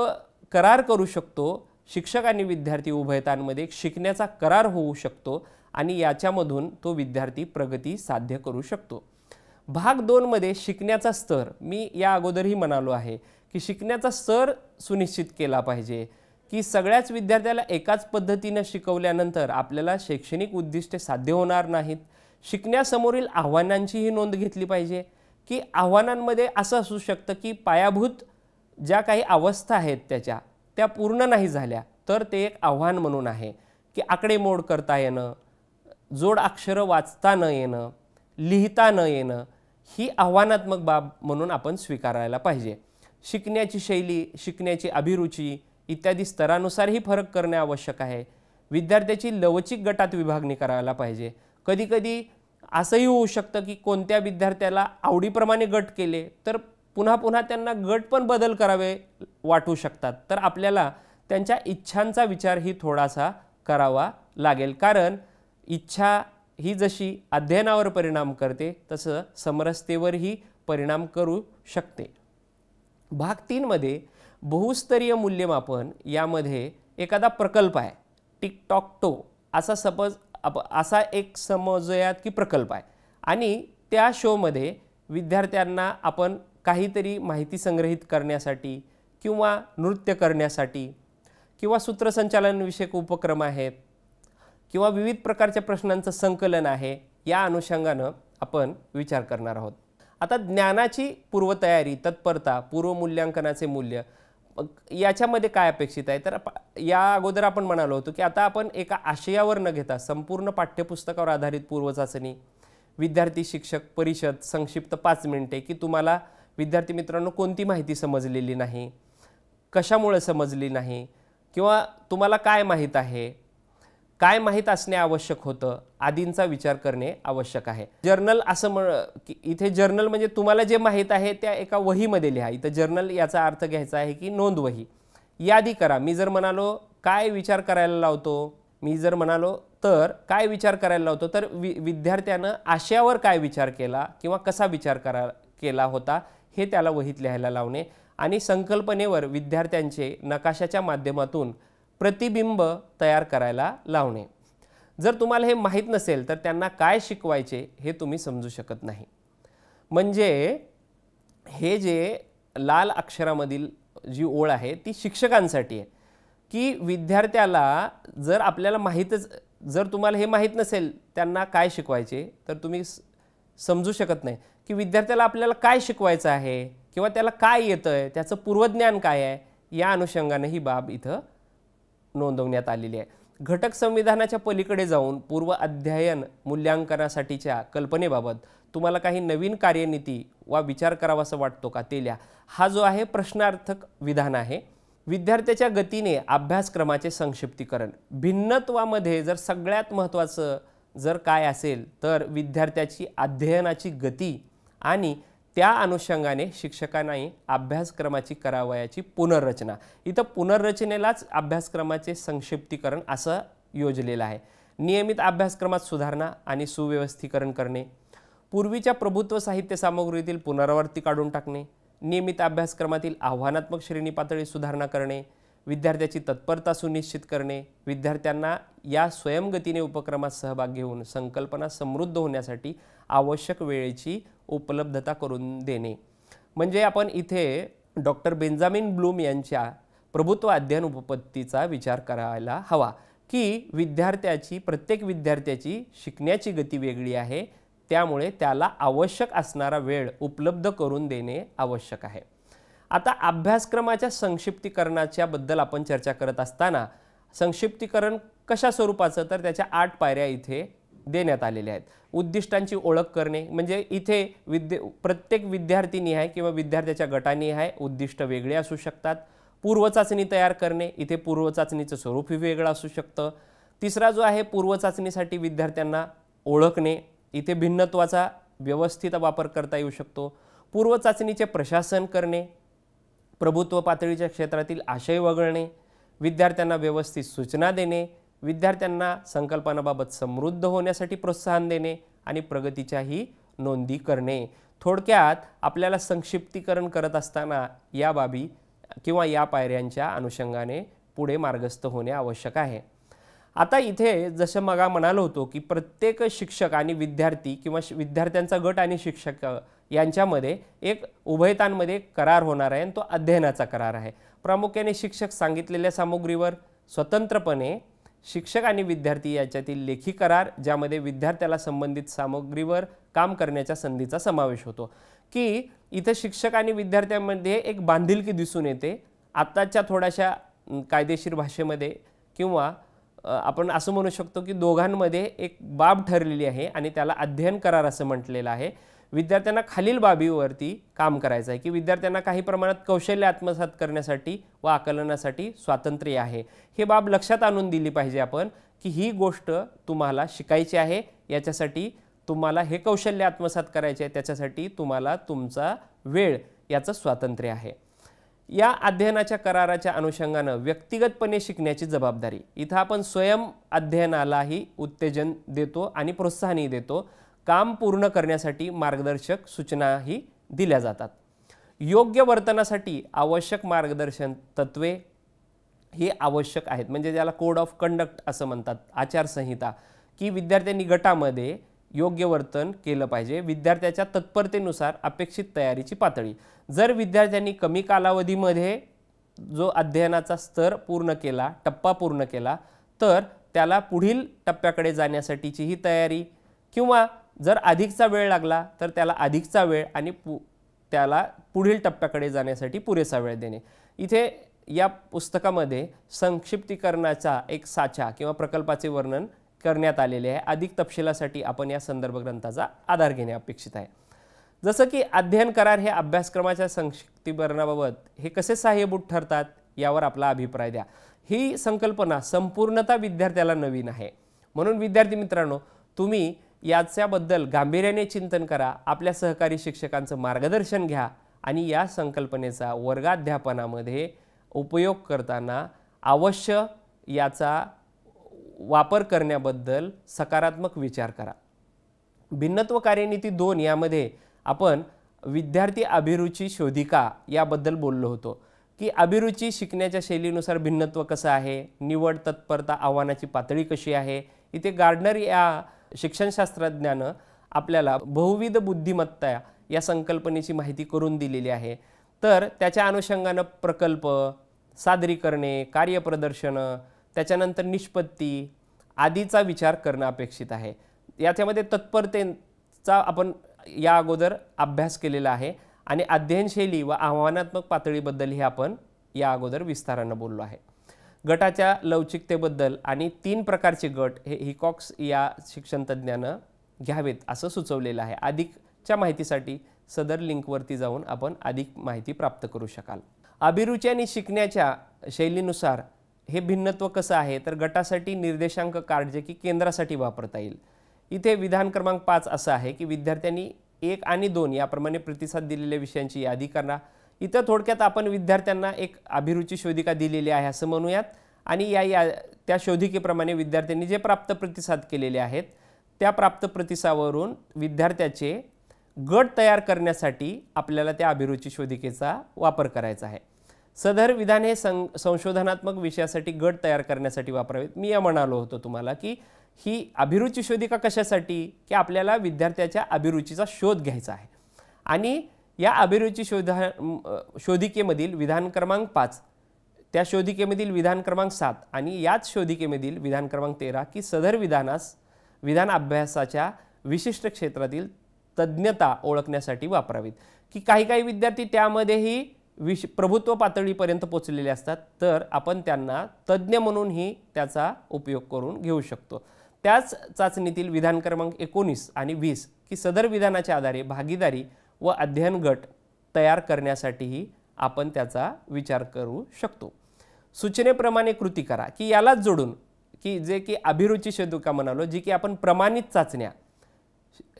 करार करू शकतो. शिक्षक आणि विद्यार्थी उभयतांमध्ये एक शिकण्याचा करार होऊ शकतो आणि याच्यामधून तो विद्यार्थी प्रगती साध्य करू शकतो. भाग 2 मध्ये शिकण्याचा स्तर मी या अगोदरही म्हणालो आहे की शिकण्याचा स्तर सुनिश्चित केला पाहिजे की सगळ्याच विद्यार्थ्याला एकाच पद्धतीने शिकवल्यानंतर आपल्याला शैक्षणिक उद्दिष्टे साध्य होणार नाहीत. शिकण्यासमोरील आव्हानांचीही नोंद घेतली पाहिजे की आव्हानांमध्ये असं असू शकतं की पायाभूत ज्या काही अवस्था आहेत त्या पूर्ण नाही झाल्या तर ते एक आव्हान म्हणून आहे की आकडेमोड करता येणं, जोड अक्षरं वाचता न येणं, लिहिता न येणं ही आव्हानात्मक बाब म्हणून आपण स्वीकारायला पाहिजे. शिकण्याची शैली, शिकण्याची अभिरुची इत्यादी स्तरानुसारही फरक करणे आवश्यक आहे. विद्यार्थ्याची लवचिक गटात विभागणी करायला पाहिजे. कधीकधी असंही होऊ शकतं की कोणत्या विद्यार्थ्याला आवडीप्रमाणे गट केले तर पुन्हा पुन्हा त्यांना गट पण बदल करावे वाटू शकतात. तर आपल्याला त्यांच्या इच्छांचा विचारही थोडासा करावा लागेल, कारण इच्छा ही जशी अध्ययनावर परिणाम करते तसं समरसतेवरही परिणाम करू शकते. भाग 3 मध्ये बहुस्तरीय मूल्यमापन यामध्ये एखादा प्रकल्प आहे, टिक-टॉक-टो असा एक समजूयात की प्रकल्प आहे आणि त्या शोमध्ये विद्यार्थ्यांना आपण काहीतरी माहिती संग्रहित करण्यासाठी किंवा नृत्य करण्यासाठी किंवा सूत्रसंचालन विषयक उपक्रम आहेत किंवा विविध प्रकारच्या प्रश्नांचं संकलन आहे, या अनुषंगानं आपण विचार करणार आहोत. आता ज्ञानाची पूर्वतयारी, तत्परता, पूर्वमूल्यांकनाचे मूल्य याच्यामध्ये काय अपेक्षित आहे तर या अगोदर आपण म्हणालो होतो की आता आपण एका आशयावर न घेता संपूर्ण पाठ्यपुस्तकावर आधारित पूर्वचाचणी, विद्यार्थी शिक्षक परिषद, संक्षिप्त 5 मिनिटे की तुम्हाला विद्यार्थी मित्रांनो कोणती माहिती समजलेली नाही, कशामुळे समजली नाही किंवा तुम्हाला काय माहीत आहे, काय माहीत असणे आवश्यक होतं आदींचा विचार करणे आवश्यक आहे. जर्नल असं इथे जर्नल म्हणजे तुम्हाला जे माहीत आहे त्या एका वहीमध्ये लिहा. इथं जर्नल याचा अर्थ घ्यायचा आहे की नोंद वही. यादी करा. मी जर म्हणालो काय विचार करायला लावतो, काय विचार करायला लावतो तर विद्यार्थ्यानं आशयावर काय विचार केला किंवा कसा विचार केला होता हे त्याला वहीत लिहायला लावणे आणि संकल्पनेवर विद्यार्थ्यांचे नकाशाच्या माध्यमातून प्रतिबिंब तयार करायला लावणे. जर तुम्हाला हे माहीत नसेल तर त्यांना काय शिकवायचे हे तुम्ही समजू शकत नाही. म्हणजे हे जे लाल अक्षरामधील जी ओळ आहे ती शिक्षकांसाठी आहे की विद्यार्थ्याला जर तुम्हाला हे माहीत नसेल त्यांना काय शिकवायचे तर तुम्ही समजू शकत नाही की विद्यार्थ्याला आपल्याला काय शिकवायचं आहे किंवा त्याला काय येतंय, त्याचं पूर्वज्ञान काय आहे, या अनुषंगाने ही बाब इथं नोंदवण्यात आलेली आहे. घटक संविधानाच्या पलीकडे जाऊन पूर्व अध्ययन मूल्यांकनासाठीच्या कल्पनेबाबत तुम्हाला काही नवीन कार्यनीती वा विचार करावासा वाटतो का ते लिहा. हा जो आहे प्रश्नार्थक विधान आहे. विद्यार्थ्याच्या गतीने अभ्यासक्रमाचे संक्षिप्तीकरण. भिन्नत्वामध्ये जर सगळ्यात महत्त्वाचं जर काय असेल तर विद्यार्थ्याची अध्ययनाची गती आणि त्या अनुषंगाने शिक्षकांनाही अभ्यासक्रमाची करावयाची पुनर्रचना. इथं पुनर्रचनेलाच अभ्यासक्रमाचे संक्षिप्तीकरण असं योजलेला आहे. नियमित अभ्यासक्रमात सुधारणा आणि सुव्यवस्थीकरण करणे, पूर्वीच्या प्रभुत्व साहित्य सामग्रीतील पुनरावृत्ती काढून टाकणे, नियमित अभ्यासक्रमातील आव्हानात्मक श्रेणी पातळी सुधारणा करणे, विद्यार्थ्याची तत्परता सुनिश्चित करणे, विद्यार्थ्यांना या स्वयंगतीने उपक्रमात सहभाग घेऊन संकल्पना समृद्ध होण्यासाठी आवश्यक वेळेची उपलब्धता करून देणे. म्हणजे आपण इथे डॉक्टर बेंजामिन ब्लूम यांच्या प्रभुत्व अध्ययन उपपत्तीचा विचार करायला हवा की प्रत्येक विद्यार्थ्याची शिकण्याची गती वेगळी आहे, त्यामुळे त्याला आवश्यक असणारा वेळ उपलब्ध करून देणे आवश्यक आहे. आता अभ्यासक्रमाच्या संक्षिप्तीकरणाच्या बद्दल आपण चर्चा करत असताना संक्षिप्तीकरण कशा स्वरूपाचं, तर त्याच्या 8 पायऱ्या इथे देण्यात आलेल्या आहेत. उद्दिष्टांची ओळख करणे, म्हणजे इथे प्रत्येक विद्यार्थीनिहाय किंवा विद्यार्थ्याच्या गटानिहाय उद्दिष्ट वेगळे असू शकतात. पूर्वचाचणी तयार करणे, इथे पूर्वचाचणीचं स्वरूप वेगळं असू शकतं. तिसरा जो आहे पूर्वचाचणीसाठी विद्यार्थ्यांना ओळखणे, इथे भिन्नत्वाचा व्यवस्थित वापर करता येऊ शकतो. पूर्वचाचणीचे प्रशासन करणे, प्रभुत्व पातळीच्या क्षेत्रातील आशय वगळणे, विद्यार्थ्यांना व्यवस्थित सूचना देणे, विद्यार्थ्यांना संकल्पनाबाबत समृद्ध होण्यासाठी प्रोत्साहन देणे आणि प्रगतीच्याही नोंदी करणे. थोडक्यात आपल्याला संक्षिप्तीकरण करत असताना या बाबी किंवा या पायऱ्यांच्या अनुषंगाने पुढे मार्गस्थ होणे आवश्यक आहे. आता इथे जसं मग म्हणालो होतो की प्रत्येक शिक्षक आणि विद्यार्थी किंवा विद्यार्थ्यांचा गट आणि शिक्षक यांच्यामध्ये एक उभयतांमध्ये करार होणार आहे आणि तो अध्ययनाचा करार आहे. प्रामुख्याने शिक्षक सांगितलेल्या सामग्रीवर स्वतंत्रपणे शिक्षक आणि विद्यार्थी याच्यातील लेखी करार, ज्यामध्ये विद्यार्थ्याला संबंधित सामग्रीवर काम करण्याच्या संधीचा समावेश होतो, की इथे शिक्षक आणि विद्यार्थ्यांमध्ये एक बांधिलकी दिसून येते. आताच्या थोड्याशा कायदेशीर भाषेमध्ये किंवा आपण असं म्हणू शकतो की दोघांमध्ये एक बाब ठरलेली आहे आणि त्याला अध्ययन करार असं म्हटलेलं आहे. विद्यार्थ्यांना खालील बाबीवरती काम करायचं आहे की विद्यार्थ्यांना काही प्रमाणात कौशल्य आत्मसात करण्यासाठी व आकलनासाठी स्वातंत्र्य आहे. हे बाब लक्षात आणून दिली पाहिजे आपण की ही गोष्ट तुम्हाला शिकायची आहे, याच्यासाठी तुम्हाला हे कौशल्य आत्मसात करायचे आहे, त्याच्यासाठी तुम्हाला तुमचा वेळ याचं स्वातंत्र्य आहे. या अध्ययनाच्या कराराच्या अनुषंगानं व्यक्तिगतपणे शिकण्याची जबाबदारी, इथं आपण स्वयं अध्ययनालाही उत्तेजन देतो आणि प्रोत्साहनही देतो. काम पूर्ण करण्यासाठी मार्गदर्शक सूचनाही दिल्या जातात. योग्य वर्तनासाठी आवश्यक मार्गदर्शन तत्वे ही आवश्यक आहेत, म्हणजे ज्याला कोड ऑफ कंडक्ट असं म्हणतात, आचारसंहिता, की विद्यार्थ्यांनी गटामध्ये योग्य वर्तन केलं पाहिजे. विद्यार्थ्याच्या तत्परतेनुसार अपेक्षित तयारीची पातळी, जर विद्यार्थ्यांनी कमी कालावधीमध्ये जो अध्ययनाचा स्तर पूर्ण केला, टप्पा पूर्ण केला, तर त्याला पुढील टप्प्याकडे जाण्यासाठीची ही तयारी, किंवा जर अधिकचा वेळ लागला तर त्याला अधिकचा वेळ आणि त्याला पुढील टप्प्याकडे जाण्यासाठी पुरेसा वेळ देणे. इथे या पुस्तकामध्ये संक्षिप्तीकरणाचा एक साचा किंवा प्रकल्पाचे वर्णन करण्यात आलेले आहे. अधिक तपशिलासाठी आपण या संदर्भ ग्रंथाचा आधार घेणे अपेक्षित आहे. जसं की अध्ययन करार हे अभ्यासक्रमाच्या संक्षिप्तीकरणाबाबत हे कसे सहाय्यभूत ठरतात यावर आपला अभिप्राय द्या. ही संकल्पना संपूर्णतः विद्यार्थ्याला नवीन आहे, म्हणून विद्यार्थी मित्रांनो, तुम्ही याच्याबद्दल गांभीर्याने चिंतन करा, आपल्या सहकारी शिक्षकांचं मार्गदर्शन घ्या आणि या संकल्पनेचा वर्गाध्यापनामध्ये उपयोग करताना अवश्य याचा वापर करण्याबद्दल सकारात्मक विचार करा. भिन्नत्व कार्यनीती 2 यामध्ये आपण विद्यार्थी अभिरुची शोधिका याबद्दल बोललो होतो की अभिरुची शिकण्याच्या शैलीनुसार भिन्नत्व कसं आहे, निवड, तत्परता, आव्हानाची पातळी कशी आहे. इथे गार्डनर या शिक्षणशास्त्रज्ञानं आपल्याला बहुविध बुद्धिमत्ता या संकल्पनेची माहिती करून दिलेली आहे. तर त्याच्या अनुषंगानं प्रकल्प, सादरीकरणे, कार्यप्रदर्शनं, त्याच्यानंतर निष्पत्ती आदीचा विचार करणं अपेक्षित आहे. याच्यामध्ये तत्परतेचा आपण या अगोदर अभ्यास केलेला आहे आणि अध्ययनशैली व आव्हानात्मक पातळीबद्दलही आपण या अगोदर विस्तारानं बोललो आहे. गटाच्या लवचिकतेबद्दल आणि 3 प्रकारचे गट हे हिकॉक्स या शिक्षणतज्ञानं घ्यावेत असं सुचवलेलं आहे. अधिकच्या माहितीसाठी सदर लिंकवरती जाऊन आपण अधिक माहिती प्राप्त करू शकाल. अभिरुची आणि शिकण्याच्या शैलीनुसार हे भिन्नत्व कसं आहे, तर गटासाठी निर्देशांक कार्ड जे की केंद्रासाठी वापरता येईल. इथे विधान क्रमांक 5 असं आहे की विद्यार्थ्यांनी 1 आणि 2 याप्रमाणे प्रतिसाद दिलेल्या विषयांची यादी करा. इथं थोडक्यात आपण विद्यार्थ्यांना एक अभिरुची शोधिका दिलेली आहे असं म्हणूयात आणि त्या शोधिकेप्रमाणे विद्यार्थ्यांनी जे प्राप्त प्रतिसाद केलेले आहेत त्या प्राप्त प्रतिसादावरून विद्यार्थ्याचे गट तयार करण्यासाठी आपल्याला त्या अभिरुची शोधिकेचा वापर करायचा आहे। सदर विधान हे संशोधनात्मक विषयासाठी गट तयार करण्यासाठी वापरावेत। मी या म्हणालो होतो तुम्हाला की ही अभिरुची शोधिका कशासाठी, की आपल्याला विद्यार्थ्याच्या अभिरुचीचा शोध घ्यायचा आहे आणि या अभिरुची शोधिकेमधील विधान क्रमांक 5, त्या शोधिकेमधील विधान क्रमांक 7 आणि याच शोधिकेमधील विधान क्रमांक 13 की सदर विधान अभ्यासाच्या विशिष्ट क्षेत्रातील तज्ञता ओळखण्यासाठी वापरावीत। की काही विद्यार्थी त्यामध्येही प्रभुत्व पातळीपर्यंत पोहोचलेले असतात, तर आपण त्यांना तज्ञ म्हणूनही त्याचा उपयोग करून घेऊ शकतो। त्याच चाचणीतील विधान क्रमांक 19 आणि 20 की सदर विधानाच्या आधारे भागीदारी व अध्ययन गट तयार करण्यासाठीही आपण त्याचा विचार करू शकतो। सूचनेप्रमाणे कृती करा की यालाच जोडून की जे की अभिरुची शोधिका म्हणालो, जी की आपण प्रमाणित चाचण्या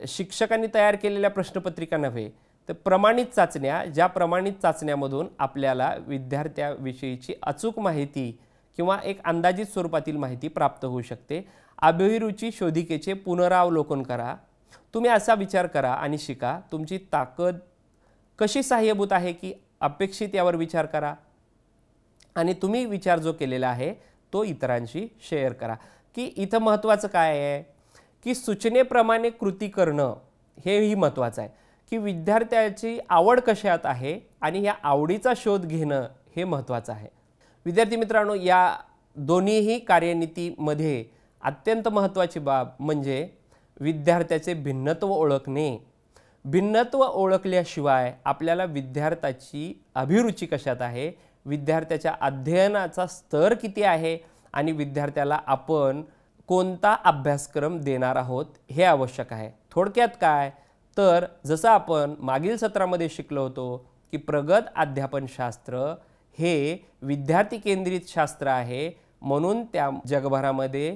शिक्षकांनी तयार केलेल्या प्रश्नपत्रिका नव्हे तर प्रमाणित चाचण्या, ज्या प्रमाणित चाचण्यामधून आपल्याला विद्यार्थ्याविषयीची अचूक माहिती किंवा एक अंदाजित स्वरूपातील माहिती प्राप्त होऊ शकते। अभिरुची शोधिकेचे पुनरावलोकन करा। तुम्ही असा विचार करा आणि शिका। तुमची ताकद कशी सहाय्यभूत आहे की अपेक्षित यावर विचार करा आणि तुम्ही विचार जो केलेला आहे तो इतरांशी शेअर करा। की इथं महत्त्वाचं काय आहे की सूचनेप्रमाणे कृती करणं हेही महत्त्वाचं आहे की विद्यार्थ्याची आवड कशात आहे आणि या आवडीचा शोध घेणं हे महत्त्वाचं आहे। विद्यार्थी मित्रांनो, या दोन्हीही कार्यनीतीमध्ये अत्यंत महत्त्वाची बाब म्हणजे विद्यार्थ्याचे भिन्नत्व ओळखणे। भिन्नत्व ओळखल्याशिवाय आपल्याला विद्यार्थ्याची अभिरुची कशात आहे, विद्यार्थ्याच्या अध्ययनाचा स्तर किती आहे आणि विद्यार्थ्याला आपण कोणता अभ्यासक्रम देणार आहोत हे आवश्यक आहे। थोडक्यात काय तर जसं आपण मागील सत्रामध्ये शिकलो होतो की प्रगत अध्यापनशास्त्र हे विद्यार्थी केंद्रित शास्त्र आहे, म्हणून त्या जगभरामध्ये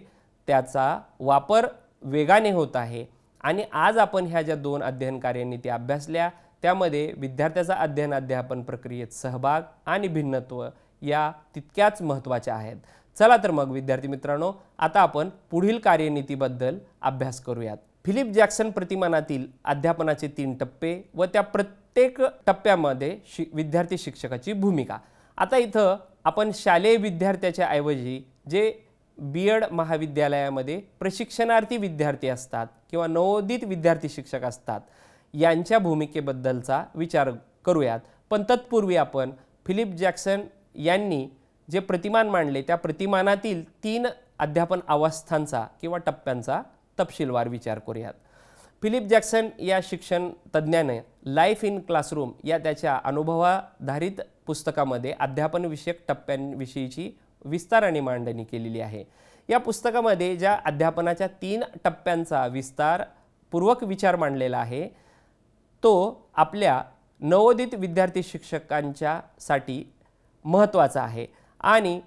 त्याचा वापर वेगाने होत आहे आणि आज आपण ह्या ज्या 2 अध्ययन कार्यनीती अभ्यासल्या त्यामध्ये विद्यार्थ्याचा अध्ययन अध्यापन प्रक्रियेत सहभाग आणि भिन्नत्व या तितक्याच महत्त्वाच्या आहेत। चला तर मग विद्यार्थी मित्रांनो, आता आपण पुढील कार्यनीतीबद्दल अभ्यास करूयात। फिलिप जॅक्सन प्रतिमानातील अध्यापनाचे 3 टप्पे व त्या प्रत्येक टप्प्यामध्ये विद्यार्थी शिक्षकाची भूमिका। आता इथं आपण शालेय विद्यार्थ्याच्या ऐवजी जे बीएड महाविद्यालयामध्ये प्रशिक्षणार्थी विद्यार्थी असतात किंवा नवोदित विद्यार्थी शिक्षक असतात यांच्या भूमिकेबद्दलचा विचार करूयात। पण तत्पूर्वी आपण फिलिप जॅक्सन यांनी जे प्रतिमान मांडले त्या प्रतिमानातील 3 अध्यापन अवस्थांचा किंवा टप्प्यांचा तपशीलवार विचार करूयात। फिलिप जॅक्सन या शिक्षण तज्ञाने लाईफ इन क्लासरूम या त्याच्या अनुभवाधारित पुस्तकामध्ये अध्यापन विषयक टप्प्यांविषयीची विस्ताराने मांडणी केलेली आहे। या पुस्तकामध्ये ज्या अध्यापनाच्या 3 टप्प्यांचा विस्तारपूर्वक विचार मांडलेला आहे तो आपल्या नवोदित विद्यार्थी शिक्षकांच्या साठी महत्त्वाचा आहे आणि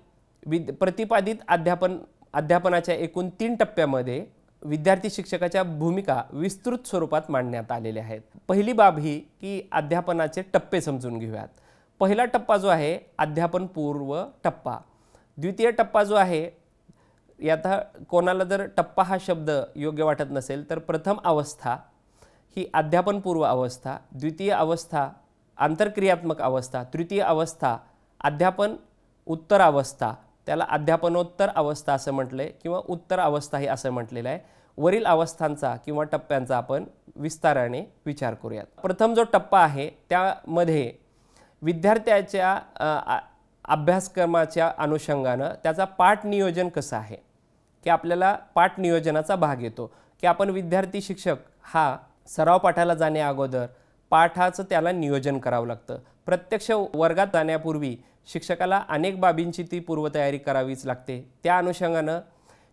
प्रतिपादित अध्यापनाच्या एकूण 3 टप्प्यामध्ये विद्यार्थी शिक्षकाच्या भूमिका विस्तृत स्वरूपात मांडण्यात आलेल्या आहेत। पहिली बाब ही की अध्यापनाचे टप्पे समजून घेऊयात। पहिला टप्पा जो आहे अध्यापन पूर्व टप्पा, द्वितीय टप्पा जो आहे यात कोणाला जर टप्पा हा शब्द योग्य वाटत नसेल तर प्रथम अवस्था ही अध्यापन पूर्व अवस्था, द्वितीय अवस्था आंतरक्रियात्मक अवस्था, तृतीय अवस्था अध्यापन उत्तर अवस्था, त्याला अध्यापनोत्तर अवस्था असं म्हटलंय किंवा उत्तर अवस्था ही असं म्हटलेलं आहे। वरील अवस्थांचा किंवा टप्प्यांचा आपण विस्ताराने विचार करूयात। प्रथम जो टप्पा आहे त्यामध्ये विद्यार्थ्याच्या अभ्यासक्रमाच्या अनुषंगानं त्याचा पाठ नियोजन कसं आहे की आपल्याला पाठ नियोजनाचा भाग येतो की आपण विद्यार्थी शिक्षक हा सराव पाठाला जाण्या अगोदर पाठाचं त्याला नियोजन करावं लागतं। प्रत्यक्ष वर्गात जाण्यापूर्वी शिक्षकाला अनेक बाबींची ती पूर्वतयारी करावीच लागते। त्या अनुषंगानं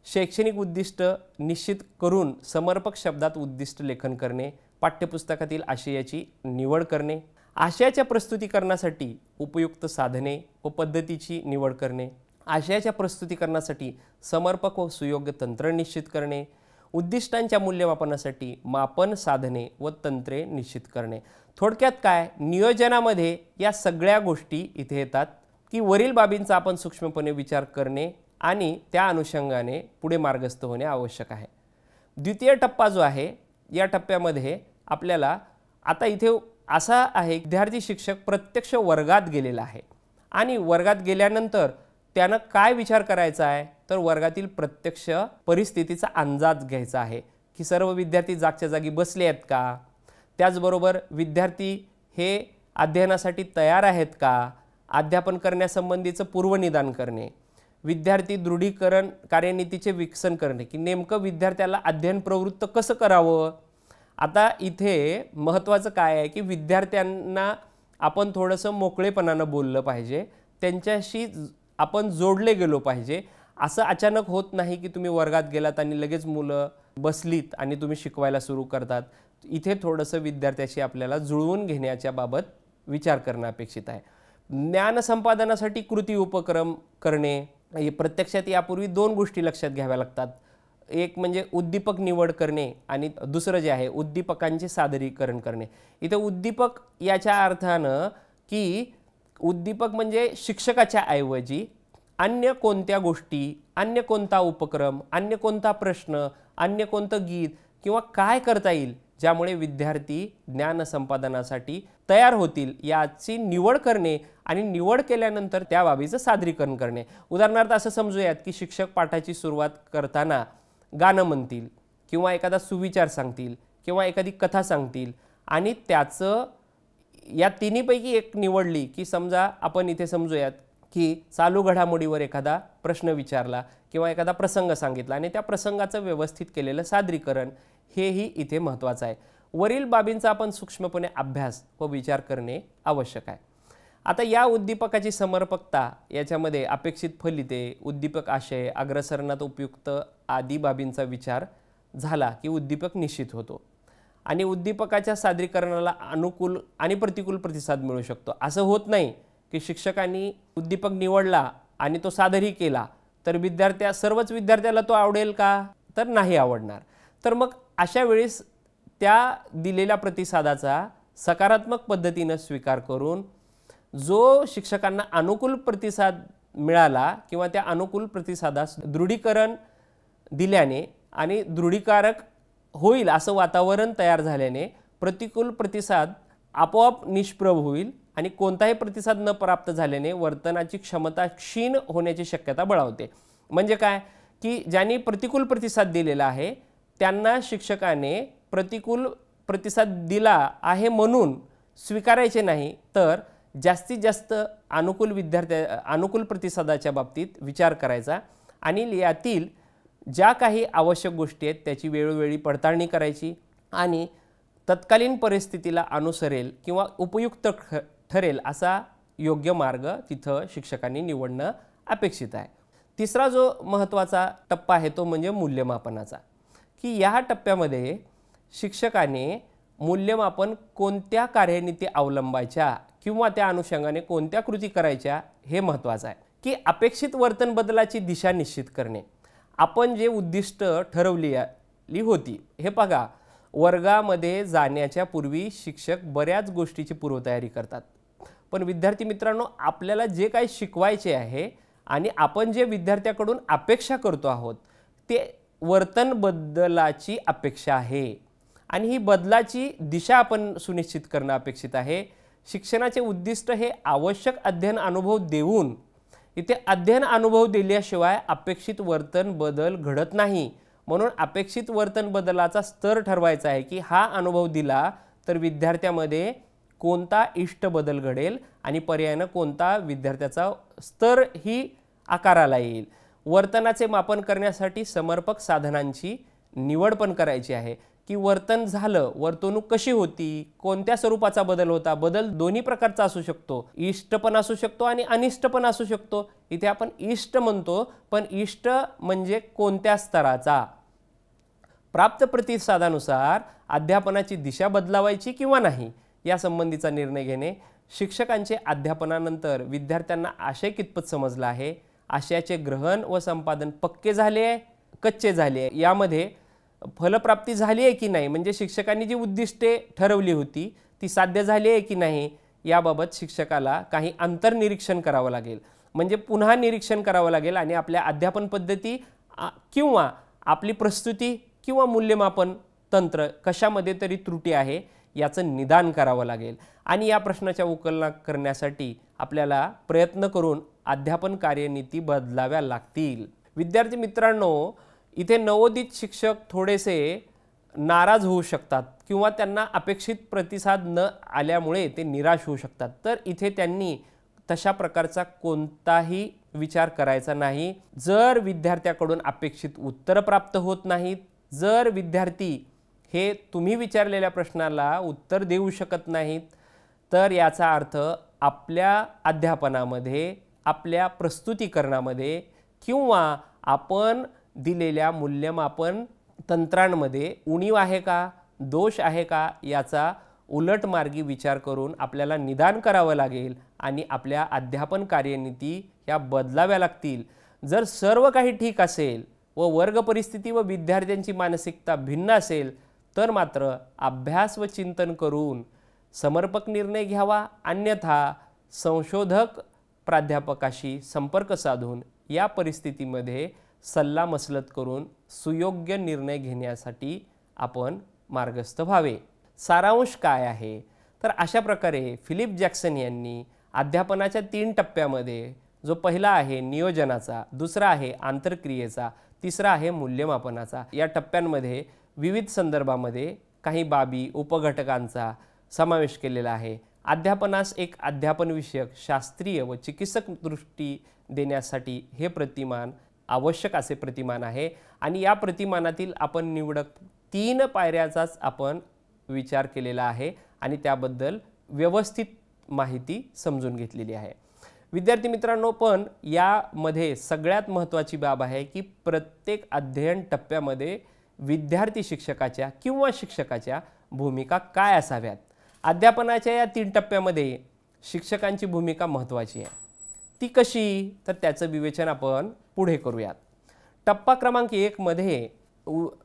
शैक्षणिक उद्दिष्ट निश्चित करून समर्पक शब्दात उद्दिष्ट लेखन करणे, पाठ्यपुस्तकातील आशयाची निवड करणे, आशयाच्या प्रस्तुतीकरणासाठी उपयुक्त साधने व पद्धतीची निवड करणे, आशयाच्या प्रस्तुतीकरणासाठी समर्पक व सुयोग्य तंत्र निश्चित करणे, उद्दिष्टांच्या मूल्यमापनासाठी मापन साधने व तंत्रे निश्चित करणे। थोडक्यात काय नियोजनामध्ये या सगळ्या गोष्टी इथे येतात की वरील बाबींचा आपण सूक्ष्मपणे विचार करणे आणि त्या अनुषंगाने पुढे मार्गस्थ होणे आवश्यक आहे. द्वितीय टप्पा जो आहे, या टप्प्यामध्ये आपल्याला आता इथे असा आहे, विद्यार्थी शिक्षक प्रत्यक्ष वर्गात गेलेला आहे आणि वर्गात गेल्यानंतर त्यानं काय विचार करायचा आहे, तर वर्गातील प्रत्यक्ष परिस्थितीचा अंदाज घ्यायचा आहे की सर्व विद्यार्थी जागच्या जागी बसले आहेत का, त्याचबरोबर विद्यार्थी हे अध्ययनासाठी तयार आहेत का, अध्यापन करण्यासंबंधीचं पूर्वनिदान करणे, विद्यार्थी दृढीकरण कार्यनीतीचे विकसन करणे की नेमकं विद्यार्थ्याला अध्ययन प्रवृत्त कसं करावं. आता इथे महत्त्वाचं काय आहे की विद्यार्थ्यांना आपण थोडंसं मोकळेपणानं बोललं पाहिजे, त्यांच्याशी आपण जोडले गेलो पाहिजे. असं अचानक होत नाही की तुम्ही वर्गात गेलात आणि लगेच मुलं बसलीत आणि तुम्ही शिकवायला सुरू करतात. इथे थोडंसं विद्यार्थ्याशी आपल्याला जुळवून घेण्याच्या बाबत विचार करणं अपेक्षित आहे. ज्ञान संपादनासाठी कृती उपक्रम करणे, प्रत्यक्षात यापूर्वी 2 गोष्टी लक्षात घ्याव्या लागतात. एक म्हणजे उद्दीपक निवड करणे आणि दुसरं जे आहे उद्दीपकांचे सादरीकरण करणे. इथे उद्दीपक याच्या अर्थानं की उद्दीपक म्हणजे शिक्षकाच्या ऐवजी अन्य कोणत्या गोष्टी, अन्य कोणता उपक्रम, अन्य कोणता प्रश्न, अन्य कोणतं गीत किंवा काय करता येईल ज्यामुळे विद्यार्थी ज्ञान संपादनासाठी तयार होतील याची निवड करणे आणि निवड केल्यानंतर त्या बाबीचं सादरीकरण करणे. उदाहरणार्थ असं समजूयात की शिक्षक पाठाची सुरुवात करताना गाणं म्हणतील किंवा एखादा सुविचार सांगतील किंवा एखादी कथा सांगतील आणि त्याचं या तिन्हीपैकी एक निवडली की समजा आपण इथे समजूयात की चालू घडामोडीवर एखादा प्रश्न विचारला किंवा एखादा प्रसंग सांगितला आणि त्या प्रसंगाचं व्यवस्थित केलेलं सादरीकरण, हेही इथे महत्त्वाचं आहे. वरील बाबींचा आपण सूक्ष्मपणे अभ्यास व विचार करणे आवश्यक आहे. आता या उद्दीपकाची समर्पकता, याच्यामध्ये अपेक्षित फलिते, उद्दीपक आशय, अग्रसरणात उपयुक्त आदी बाबींचा विचार झाला की उद्दीपक निश्चित होतो आणि उद्दीपकाच्या सादरीकरणाला अनुकूल आणि प्रतिकूल प्रतिसाद मिळू शकतो. असं होत नाही की शिक्षकांनी उद्दीपक निवडला आणि तो सादरही केला तर सर्वच विद्यार्थ्याला तो आवडेल का, तर नाही आवडणार. तर मग अशा वेळेस त्या दिलेल्या प्रतिसादाचा सकारात्मक पद्धतीनं स्वीकार करून जो शिक्षकांना अनुकूल प्रतिसाद मिळाला किंवा त्या अनुकूल प्रतिसादास दृढीकरण दिल्याने आणि दृढीकारक होईल असं वातावरण तयार झाल्याने प्रतिकूल प्रतिसाद आपोआप निष्प्रभ होईल आणि कोणताही प्रतिसाद न प्राप्त झाल्याने वर्तनाची क्षमता क्षीण होण्याची शक्यता बळावते. म्हणजे काय की ज्यांनी प्रतिकूल प्रतिसाद दिलेला आहे त्यांना शिक्षकाने प्रतिकूल प्रतिसाद दिला आहे म्हणून स्वीकारायचे नाही, तर जास्तीत जास्त अनुकूल प्रतिसादाच्या बाबतीत विचार करायचा आणि यातील ज्या काही आवश्यक गोष्टी आहेत त्याची वेळोवेळी पडताळणी करायची आणि तत्कालीन परिस्थितीला अनुसरेल किंवा उपयुक्त ठरेल असा योग्य मार्ग तिथं शिक्षकांनी निवडणं अपेक्षित आहे. तिसरा जो महत्त्वाचा टप्पा आहे तो म्हणजे मूल्यमापनाचा, की या टप्प्यामध्ये शिक्षकाने मूल्यमापन कोणत्या कार्यनीती अवलंबायच्या किंवा त्या अनुषंगाने कोणत्या कृती करायच्या हे महत्त्वाचं आहे. की अपेक्षित वर्तन बदलाची दिशा निश्चित करणे. आपण जे उद्दिष्ट ठरवली होती, हे बघा, वर्गामध्ये जाण्याच्या पूर्वी शिक्षक बऱ्याच गोष्टीची पूर्वतयारी करतात, पण विद्यार्थी मित्रांनो आपल्याला जे काही शिकवायचे आहे आणि आपण जे विद्यार्थ्याकडून अपेक्षा करतो आहोत ते वर्तन बदलाची अपेक्षा आहे आणि ही बदलाची दिशा आपण सुनिश्चित करणं अपेक्षित आहे. शिक्षणाचे उद्दिष्ट हे आवश्यक अध्ययन अनुभव देऊन इथे अध्ययन अनुभव दिल्याशिवाय अपेक्षित वर्तन बदल घडत नाही. म्हणून अपेक्षित वर्तन बदलाचा स्तर ठरवायचा आहे की हा अनुभव दिला तर विद्यार्थ्यामध्ये कोणता इष्ट बदल घडेल आणि पर्यायाने कोणता विद्यार्थ्याचा स्तर ही आकाराला येईल. वर्तनाचे मापन करण्यासाठी समर्पक साधनांची निवड पण करायची आहे की वर्तन झालं, वर्तणूक कशी होती, कोणत्या स्वरूपाचा बदल होता. बदल दोन्ही प्रकारचा असू शकतो, इष्ट पण असू शकतो आणि अनिष्ट पण असू शकतो. इथे आपण इष्ट म्हणतो, पण इष्ट म्हणजे कोणत्या स्तराचा. प्राप्त प्रतिसादानुसार अध्यापनाची दिशा बदलावायची किंवा नाही या संबंधीचा निर्णय घेणे. शिक्षकांचे अध्यापनानंतर विद्यार्थ्यांना आशय कितपत समजला आहे, आशयाचे ग्रहण व संपादन पक्के झाले आहे, कच्चे झाले आहे, यामध्ये फलप्राप्ती झाली आहे की नाही, म्हणजे शिक्षकांनी जी उद्दिष्टे ठरवली होती ती साध्य झाली आहे की नाही याबाबत शिक्षकाला काही अंतर्निरीक्षण करावं लागेल. म्हणजे पुन्हा निरीक्षण करावं लागेल आणि आपल्या अध्यापन पद्धती किंवा आपली प्रस्तुती किंवा मूल्यमापन तंत्र कशामध्ये तरी त्रुटी आहे याचं निदान करावं लागेल आणि या प्रश्नाच्या उकलना करण्यासाठी आपल्याला प्रयत्न करून अध्यापन कार्यनीती बदलाव्या लागतील। विद्यार्थी मित्रांनो, इथे नवोदित शिक्षक थोडेसे नाराज होऊ शकतात किंवा त्यांना अपेक्षित प्रतिसाद न आल्यामुळे ते निराश होऊ शकतात। तर इथे त्यांनी तशा प्रकारचा कोणताही विचार करायचा नाही। जर विद्यार्थ्याकडून अपेक्षित उत्तर प्राप्त होत नाहीत, जर विद्यार्थी हे तुम्ही विचारलेल्या प्रश्नाला उत्तर देऊ शकत नाहीत, तर याचा अर्थ आपल्या अध्यापनामध्ये, आपल्या प्रस्तुतीकरणामध्ये किंवा आपण दिलेल्या मूल्यमापन तंत्रांमध्ये उणीव आहे का, दोष आहे का, याचा उलट मार्गी विचार करून आपल्याला निदान करावं लागेल आणि आपल्या अध्यापन कार्यनीती या बदलाव्या लागतील। जर सर्व काही ठीक असेल व वर्ग परिस्थिती व विद्यार्थ्यांची मानसिकता भिन्न असेल तर मात्र अभ्यास व चिंतन करून समर्पक निर्णय घ्यावा, अन्यथा संशोधक प्राध्यापकाशी संपर्क साधून या परिस्थितीमध्ये सल्लामसलत करून सुयोग्य निर्णय घेण्यासाठी आपण मार्गस्थ व्हावे। सारांश काय आहे तर अशा प्रकारे फिलिप जॅक्सन यांनी अध्यापनाच्या 3 टप्प्यामध्ये, जो पहिला आहे नियोजनाचा, दुसरा आहे आंतरक्रियेचा, तिसरा आहे मूल्यमापनाचा, या टप्प्यांमध्ये विविध संदर्भामध्ये काही बाबी उपघटकांचा समावेश केलेला आहे। अध्यापनास एक अध्यापन विषयक शास्त्रीय व चिकित्सक दृष्टी देण्यासाठी हे प्रतिमान आवश्यक असे प्रतिमान आहे आणि या प्रतिमानातील आपण निवडक 3 पायऱ्याचाच आपण विचार केलेला आहे आणि त्याबद्दल व्यवस्थित माहिती समजून घेतलेली आहे। विद्यार्थी मित्रांनो, पण यामध्ये सगळ्यात महत्त्वाची बाब आहे की प्रत्येक अध्ययन टप्प्यामध्ये विद्यार्थी शिक्षकाच्या किंवा शिक्षकाच्या भूमिका काय असाव्यात। अध्यापनाच्या या 3 टप्प्यामध्ये शिक्षकांची भूमिका महत्त्वाची आहे। ती कशी तर त्याचं विवेचन आपण पुढे करूयात। टप्पा क्रमांक 1 मध्ये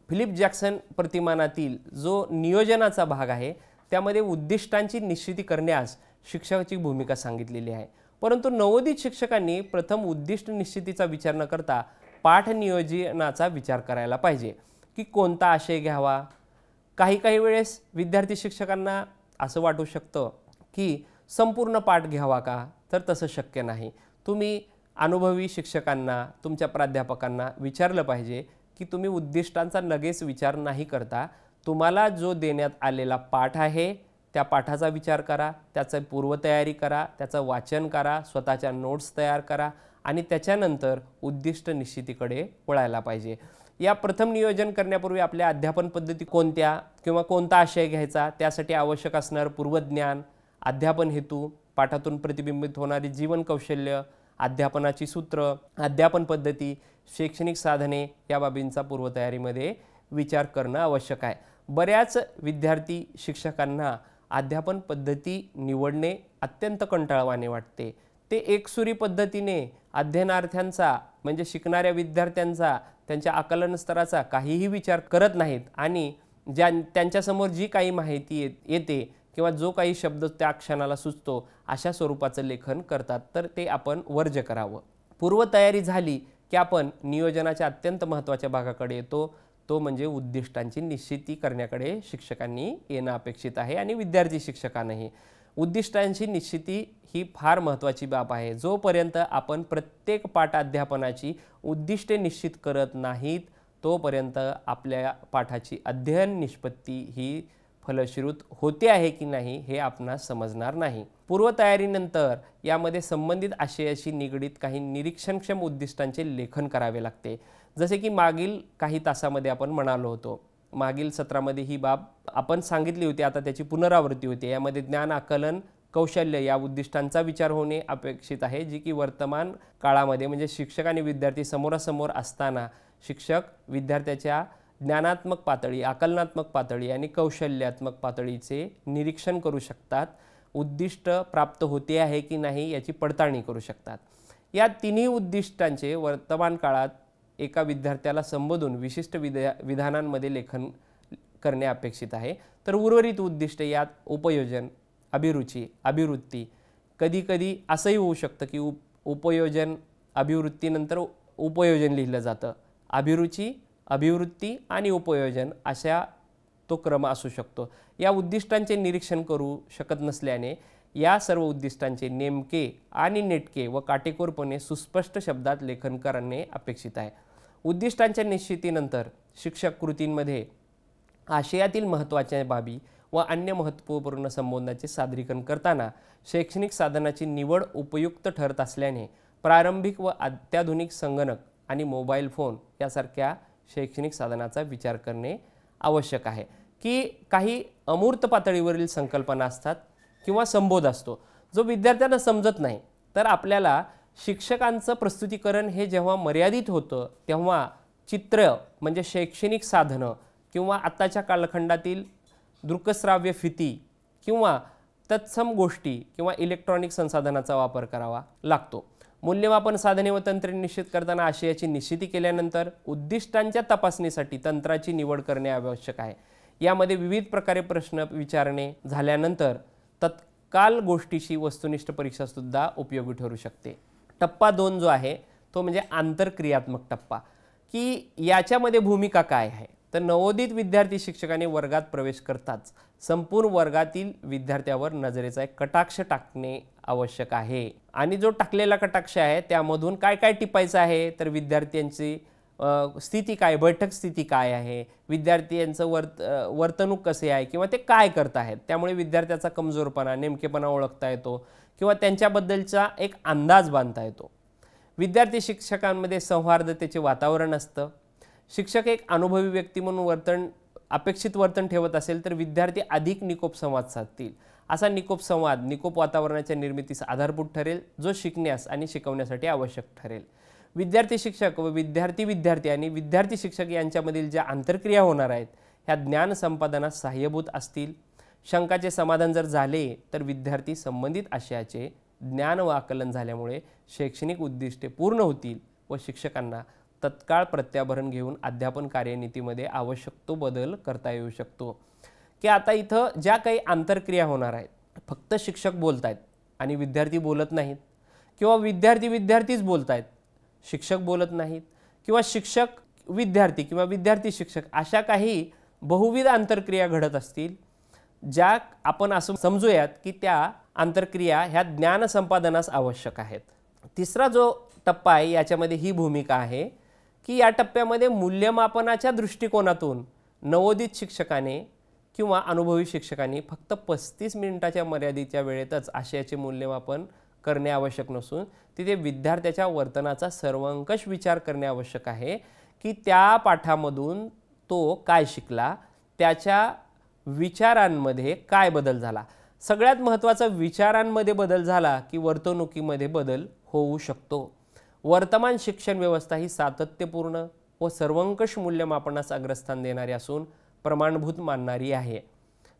फिलिप जॅक्सन प्रतिमानातील जो नियोजनाचा भाग आहे त्यामध्ये उद्दिष्टांची निश्चिती करण्यास शिक्षकाची भूमिका सांगितलेली आहे। परंतु नवोदित शिक्षकांनी प्रथम उद्दिष्ट निश्चितीचा विचार न करता पाठ नियोजनाचा विचार करायला पाहिजे की कोणता आशय घ्यावा। काही वेळेस विद्यार्थी शिक्षकांना असं वाटू शकतं की संपूर्ण पाठ घ्यावा का, तर तसं शक्य नाही। तुम्ही अनुभवी शिक्षकांना, तुमच्या प्राध्यापकांना विचारलं पाहिजे की तुम्ही उद्दिष्टांचा लगेच विचार नाही करता, तुम्हाला जो देण्यात आलेला पाठ आहे त्या पाठाचा विचार करा, त्याची पूर्वतयारी करा, त्याचं वाचन करा, स्वतःच्या नोट्स तयार करा आणि त्याच्यानंतर उद्दिष्ट निश्चितीकडे वळायला पाहिजे। या प्रथम नियोजन करण्यापूर्वी आपल्या अध्यापन पद्धती कोणत्या किंवा कोणता आशय घ्यायचा, त्यासाठी आवश्यक असणारं पूर्वज्ञान, अध्यापन हेतू, पाठातून प्रतिबिंबित होणारी जीवन कौशल्य, अध्यापनाची सूत्र, अध्यापन पद्धती, शैक्षणिक साधने या बाबींचा पूर्वतयारीमध्ये विचार करणं आवश्यक आहे। बऱ्याच विद्यार्थी शिक्षकांना अध्यापन पद्धती निवडणे अत्यंत कंटाळवाणे वाटते। ते एकसुरी पद्धतीने अध्ययनार्थ्यांचा म्हणजे शिकणाऱ्या विद्यार्थ्यांचा, त्यांच्या आकलन स्तराचा काहीही विचार करत नाहीत आणि त्यांच्यासमोर जी काही माहिती येते किंवा जो काही शब्द त्या क्षणाला सुचतो अशा स्वरूपाचं लेखन करतात, तर ते आपण वर्ज्य करावं। पूर्वतयारी झाली की आपण नियोजनाच्या अत्यंत महत्त्वाच्या भागाकडे येतो, तो म्हणजे उद्दिष्टांची निश्चिती करण्याकडे शिक्षकांनी येणं अपेक्षित आहे आणि विद्यार्थी शिक्षकांनाही। उद्दिष्टांची निश्चिती ही फार महत्त्वाची बाब आहे। जोपर्यंत आपण प्रत्येक पाठ अध्यापनाची उद्दिष्टे निश्चित करत नाहीत तोपर्यंत आपल्या पाठाची अध्ययन निष्पत्ती ही फलश्रुत होते आहे की नाही हे आपणास समजणार नाही। पूर्वतयारीनंतर यामध्ये संबंधित आशयाशी निगडीत काही निरीक्षणक्षम उद्दिष्टांचे लेखन करावे लागते। जसे की मागील काही तासामध्ये आपण म्हणालो होतो, मागील सत्रामध्ये ही बाब आपण सांगितली होती, आता त्याची पुनरावृत्ती होते। यामध्ये ज्ञान, आकलन, कौशल्य या उद्दिष्टांचा विचार होणे अपेक्षित आहे, जी की वर्तमान काळामध्ये म्हणजे शिक्षक आणि विद्यार्थी समोरासमोर असताना शिक्षक विद्यार्थ्याच्या ज्ञानात्मक पातळी, आकलनात्मक पातळी आणि कौशल्यात्मक पातळीचे निरीक्षण करू शकतात। उद्दिष्ट प्राप्त होते आहे की नाही याची पडताळणी करू शकतात। या तिन्ही उद्दिष्टांचे वर्तमान काळात एका विद्यार्थ्याला संबोधून विशिष्ट विधानांमध्ये लेखन करणे अपेक्षित आहे। तर उर्वरित उद्दिष्टे यात उपयोजन, अभिरुची, अभिवृत्ती, कधी असंही होऊ शकतं की उपयोजन, अभिवृत्तीनंतर उपयोजन लिहिलं जातं. अभिरुची, अभिवृत्ती आणि उपयोजन अशा तो क्रम असू शकतो. या उद्दिष्टांचे निरीक्षण करू शकत नसल्याने या सर्व उद्दिष्टांचे नेमके आणि नेटके व काटेकोरपणे सुस्पष्ट शब्दात लेखन करणे अपेक्षित आहे. उद्दिष्टांच्या निश्चितीनंतर शिक्षक कृतींमध्ये आशयातील महत्त्वाच्या बाबी व अन्य महत्त्वपूर्ण संबोधनाचे सादरीकरण करताना शैक्षणिक साधनाची निवड उपयुक्त ठरत असल्याने प्रारंभिक व अत्याधुनिक संगणक आणि मोबाईल फोन यासारख्या शैक्षणिक साधनाचा विचार करणे आवश्यक आहे. की काही अमूर्त पातळीवरील संकल्पना असतात किंवा संबोध असतो जो विद्यार्थ्यांना समजत नाही, तर आपल्याला शिक्षकांचं प्रस्तुतीकरण हे जेव्हा मर्यादित होतं तेव्हा चित्र म्हणजे शैक्षणिक साधनं किंवा आत्ताच्या कालखंडातील दृकश्राव्य फिती किंवा तत्सम गोष्टी किंवा इलेक्ट्रॉनिक संसाधनाचा वापर करावा लागतो. मूल्यमापन साधने व तंत्रे निश्चित करताना आशयाची निश्चिती केल्यानंतर उद्दिष्टांच्या तपासणीसाठी तंत्राची निवड करणे आवश्यक आहे. यामध्ये विविध प्रकारे प्रश्न विचारणे झाल्यानंतर तत्काल गोष्टीची वस्तुनिष्ठ परीक्षासुद्धा उपयोगी ठरू शकते. टप्पा 2 जो आहे तो म्हणजे आंतरक्रियात्मक टप्पा. की याच्यामध्ये भूमिका काय आहे, तर नवोदित विद्यार्थी शिक्षकाने वर्गात प्रवेश करताच संपूर्ण वर्गातील विद्यार्थ्यावर नजरेचा एक कटाक्ष टाकणे आवश्यक आहे. आणि जो टाकलेला कटाक्ष आहे त्यामधून काय काय टिपायचं आहे, तर विद्यार्थ्यांची स्थिती काय, बैठक स्थिती काय आहे, विद्यार्थ्यांचं वर्तणूक कसे आहे किंवा ते काय करत आहेत, त्यामुळे विद्यार्थ्याचा कमजोरपणा, नेमकेपणा ओळखता येतो किंवा त्यांच्याबद्दलचा एक अंदाज बांधता येतो. विद्यार्थी शिक्षकांमध्ये सौहार्दतेचे वातावरण असतं. शिक्षक एक अनुभवी व्यक्ती म्हणून अपेक्षित वर्तन ठेवत असेल तर विद्यार्थी अधिक निकोप संवाद साधतील. असा निकोप संवाद निकोप वातावरणाच्या निर्मितीस आधारभूत ठरेल, जो शिकण्यास आणि शिकवण्यासाठी आवश्यक ठरेल. विद्यार्थी शिक्षक व विद्यार्थी आणि विद्यार्थी शिक्षक यांच्यामधील ज्या आंतरक्रिया होणार आहेत ह्या ज्ञान संपादनास सहाय्यभूत असतील. शंकाचे समाधान जर झाले तर विद्यार्थी संबंधित आशयाचे ज्ञान व आकलन झाल्यामुळे शैक्षणिक उद्दिष्टे पूर्ण होतील व शिक्षकांना तत्काळ प्रत्याभरण घेऊन अध्यापन कार्यनीतीमध्ये आवश्यक तो बदल करता येऊ शकतो. की आता इथं ज्या काही आंतरक्रिया होणार आहेत, फक्त शिक्षक बोलत आहेत आणि विद्यार्थी बोलत नाहीत किंवा विद्यार्थीच बोलत आहेत, शिक्षक बोलत नाहीत किंवा शिक्षक विद्यार्थी किंवा विद्यार्थी शिक्षक, अशा काही बहुविध आंतरक्रिया घडत असतील ज्या आपण असं समजूयात की त्या आंतरक्रिया ह्या ज्ञान संपादनास आवश्यक आहेत. तिसरा जो टप्पा आहे याच्यामध्ये ही भूमिका आहे की या टप्प्यामध्ये मूल्यमापनाच्या दृष्टिकोनातून नवोदित शिक्षकाने किंवा अनुभवी शिक्षकांनी फक्त 35 मिनिटाच्या मर्यादेच्या वेळेतच आशयाचे मूल्यमापन करणे आवश्यक नसून तिथे विद्यार्थ्याच्या वर्तनाचा सर्वंकष विचार करणे आवश्यक आहे की त्या पाठामधून तो काय शिकला, त्याच्या विचारांमध्ये काय बदल झाला. सगळ्यात महत्त्वाचा विचारांमध्ये बदल झाला की वर्तणुकीमध्ये बदल होऊ शकतो. वर्तमान शिक्षण व्यवस्था ही सातत्यपूर्ण व सर्वंकष मूल्यमापनास अग्रस्थान देणारी असून प्रमाणभूत मानणारी आहे.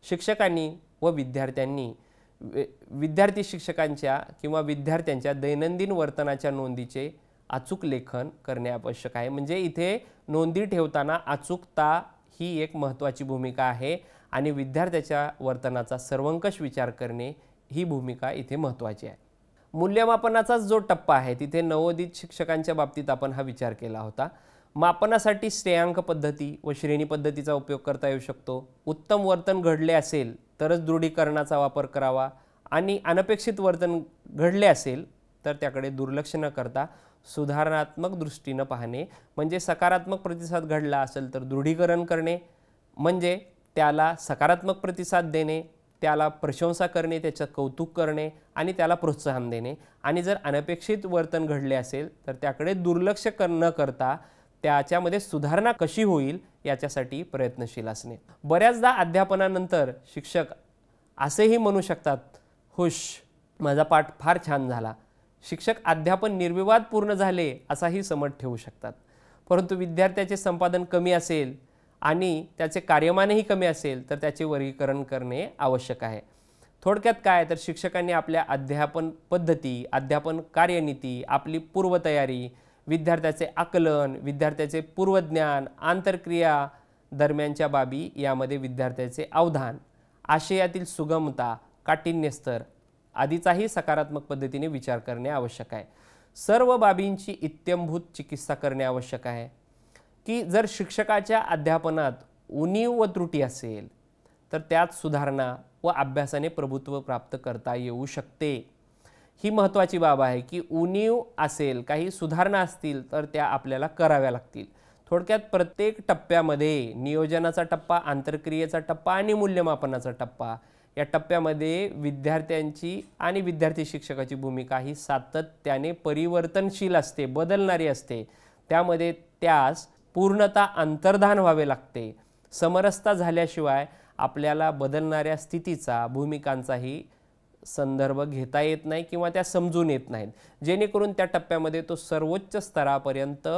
शिक्षकांनी व विद्यार्थ्यांनी विद्यार्थी शिक्षकांच्या किंवा विद्यार्थ्यांच्या दैनंदिन वर्तनाच्या नोंदीचे अचूक लेखन करणे आवश्यक आहे. म्हणजे इथे नोंदी ठेवताना अचूकता ही एक महत्त्वाची भूमिका आहे आणि विद्यार्थ्याच्या वर्तनाचा सर्वंकष विचार करणे ही भूमिका इथे महत्त्वाची आहे. मूल्यमापनाचाच जो टप्पा आहे तिथे नवोदित शिक्षकांच्या बाबतीत आपण हा विचार केला होता. मापनासाठी श्रेयांक पद्धती व श्रेणी पद्धतीचा उपयोग करता येऊ शकतो. उत्तम वर्तन घडले असेल तरच दृढीकरणाचा वापर करावा आणि अनपेक्षित वर्तन घडले असेल तर त्याकडे दुर्लक्ष न करता सुधारणात्मक दृष्टीने पाहणे. म्हणजे सकारात्मक प्रतिसाद घडला असेल तर दृढीकरण करणे, म्हणजे त्याला सकारात्मक प्रतिसाद देणे, त्याला प्रशंसा करणे, त्याचं कौतुक करणे आणि त्याला प्रोत्साहन देणे. आणि जर अनपेक्षित वर्तन घडले असेल तर त्याकडे दुर्लक्ष न करता त्याच्यामध्ये सुधारणा कशी होईल याच्यासाठी प्रयत्नशील असणे. बऱ्याचदा अध्यापनानंतर शिक्षक असेही म्हणू शकतात, हुश, माझा पाठ फार छान झाला. शिक्षक अध्यापन निर्विवाद पूर्ण झाले असाही समज ठेवू शकतात. परंतु विद्यार्थ्याचे संपादन कमी असेल आणि त्याचे कार्यमानही कमी असेल तर त्याचे वर्गीकरण करणे आवश्यक आहे. थोडक्यात काय तर शिक्षकांनी आपल्या अध्यापन पद्धती, अध्यापन कार्यनीती, आपली पूर्वतयारी, विद्यार्थ्याचे आकलन, विद्यार्थ्याचे पूर्वज्ञान, आंतरक्रिया दरम्यानच्या बाबी यामध्ये विद्यार्थ्याचे अवधान, आशयातील सुगमता, काठिण्य स्तर आदीचाही सकारात्मक पद्धतीने विचार करणे आवश्यक आहे. सर्व बाबींची इत्यंभूत चिकित्सा करणे आवश्यक आहे, की जर शिक्षकाच्या अध्यापनात उणीव व त्रुटी असेल तर त्यात सुधारणा व अभ्यासाने प्रभुत्व प्राप्त करता येऊ शकते। ही महत्त्वाची बाब आहे की उणीव असेल, काही सुधारणा असतील तर त्या आपल्याला कराव्या लागतील। थोडक्यात प्रत्येक टप्प्यामध्ये नियोजनाचा टप्पा, आंतरक्रियेचा टप्पा आणि मूल्यमापनाचा टप्पा, या टप्प्यामध्ये विद्यार्थ्यांची आणि विद्यार्थी शिक्षकाची भूमिका ही सातत्याने परिवर्तनशील असते, बदलणारी असते। त्यामध्ये त्यास पूर्णतः अंतर्धान व्हावे लागते। समरसता झाल्याशिवाय आपल्याला बदलणाऱ्या स्थितीचा, भूमिकांचाही संदर्भ घेता येत नाही किंवा त्या समजून येत नाहीत, जेणेकरून त्या टप्प्यामध्ये तो सर्वोच्च स्तरापर्यंत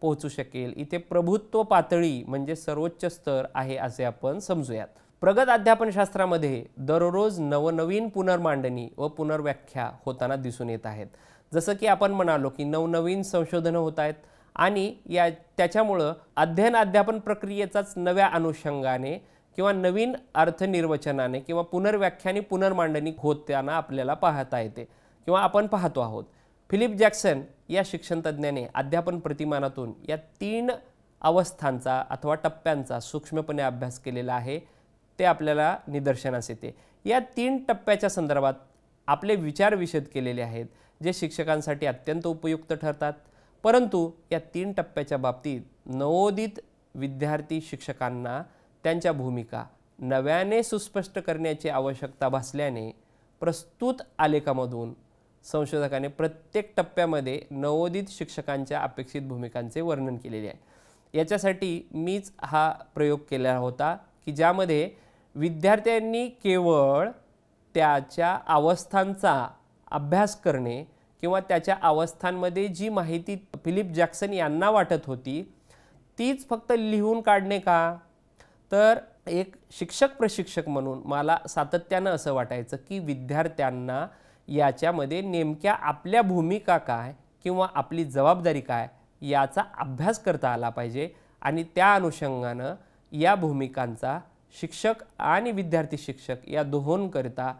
पोहोचू शकेल। इथे प्रभुत्व पातळी म्हणजे सर्वोच्च स्तर आहे असे आपण समजूयात। प्रगत अध्यापनशास्त्रामध्ये दररोज नवनवीन पुनर्मांडणी व पुनर्व्याख्या होताना दिसून येत आहेत। जसं की आपण म्हणालो की नवनवीन संशोधनं होत आहेत आणि त्याच्यामुळं अध्ययन अध्यापन प्रक्रियेचाच नव्या अनुषंगाने किंवा नवीन अर्थनिर्वचनाने किंवा पुनर्व्याख्याने पुनर्मांडणी होताना आपल्याला पाहता येते किंवा आपण पाहतो आहोत। फिलिप जॅक्सन या शिक्षणतज्ञाने अध्यापन प्रतिमानातून या 3 अवस्थांचा अथवा टप्प्यांचा सूक्ष्मपणे अभ्यास केलेला आहे, ते आपल्याला निदर्शनास येते। या 3 टप्प्याच्या संदर्भात आपले विचार विशद केलेले आहेत, जे शिक्षकांसाठी अत्यंत उपयुक्त ठरतात। परंतु या 3 टप्प्याच्या बाबतीत नवोदित विद्यार्थी शिक्षकांना त्यांच्या भूमिका नव्याने सुस्पष्ट करण्याची आवश्यकता भासल्याने प्रस्तुत आलेखामधून संशोधकाने प्रत्येक टप्प्यामध्ये नवोदित शिक्षकांच्या अपेक्षित भूमिकांचे वर्णन केलेले आहे। याच्यासाठी मीच हा प्रयोग केला होता की ज्यामध्ये विद्यार्थ्यांनी केवळ त्याच्या अवस्थांचा अभ्यास करणे किंवा त्याच्या अवस्थांमध्ये जी माहिती फिलिप जॅक्सन यांना वाटत होती तीच फक्त लिहून काढणे का? तर एक शिक्षक प्रशिक्षक म्हणून मला सातत्यानं असं वाटायचं की विद्यार्थ्यांना याच्यामध्ये नेमक्या आपल्या भूमिका काय किंवा आपली जबाबदारी काय याचा अभ्यास करता आला पाहिजे आणि त्या अनुषंगानं या भूमिकांचा शिक्षक आणि विद्यार्थी शिक्षक या दोहोंकरिता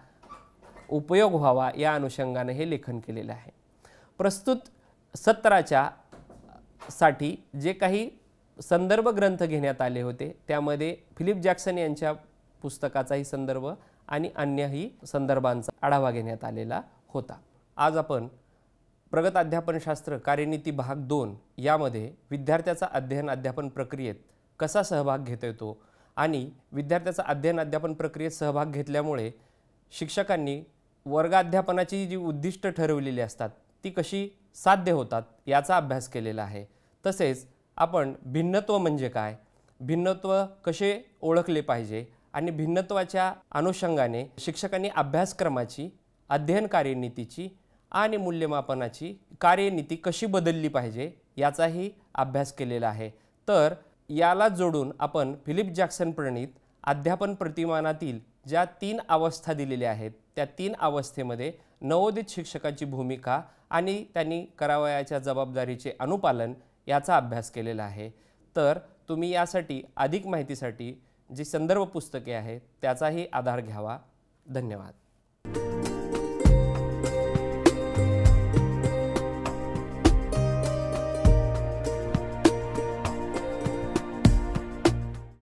उपयोग व्हावा या अनुषंगाने हे लेखन केलेलं आहे। प्रस्तुत सत्राच्या साठी जे काही संदर्भ ग्रंथ घेण्यात आले होते त्यामध्ये फिलिप जॅक्सन यांच्या पुस्तकाचाही संदर्भ आणि अन्यही संदर्भांचा आढावा घेण्यात आलेला होता। आज आपण प्रगत अध्यापनशास्त्र कार्यनीती भाग 2 यामध्ये विद्यार्थ्याचा अध्ययन अध्यापन प्रक्रियेत कसा सहभाग घेता येतो आणि विद्यार्थ्याचा अध्ययन अध्यापन प्रक्रियेत सहभाग घेतल्यामुळे शिक्षकांनी वर्गाध्यापनाची जी उद्दिष्ट ठरवलेली असतात ती कशी साध्य होतात याचा अभ्यास केलेला आहे। तसेच आपण भिन्नत्व म्हणजे काय, भिन्नत्व कसे ओळखले पाहिजे आणि भिन्नत्वाच्या अनुषंगाने शिक्षकांनी अभ्यासक्रमाची, अध्ययन कार्यनीतीची आणि मूल्यमापनाची कार्यनीती कशी बदलली पाहिजे याचाही अभ्यास केलेला आहे। तर याला जोडून आपण फिलिप जॅक्सन प्रणीत अध्यापन प्रतिमानातील ज्या 3 अवस्था दिलेल्या आहेत त्या 3 अवस्थेमध्ये नवोदित शिक्षकाची भूमिका आणि त्यांनी करावयाच्या जबाबदारीचे अनुपालन याचा अभ्यास केलेला आहे। तर तुम्ही यासाठी अधिक माहितीसाठी जी संदर्भ पुस्तके आहेत त्याचाही आधार घ्यावा। धन्यवाद।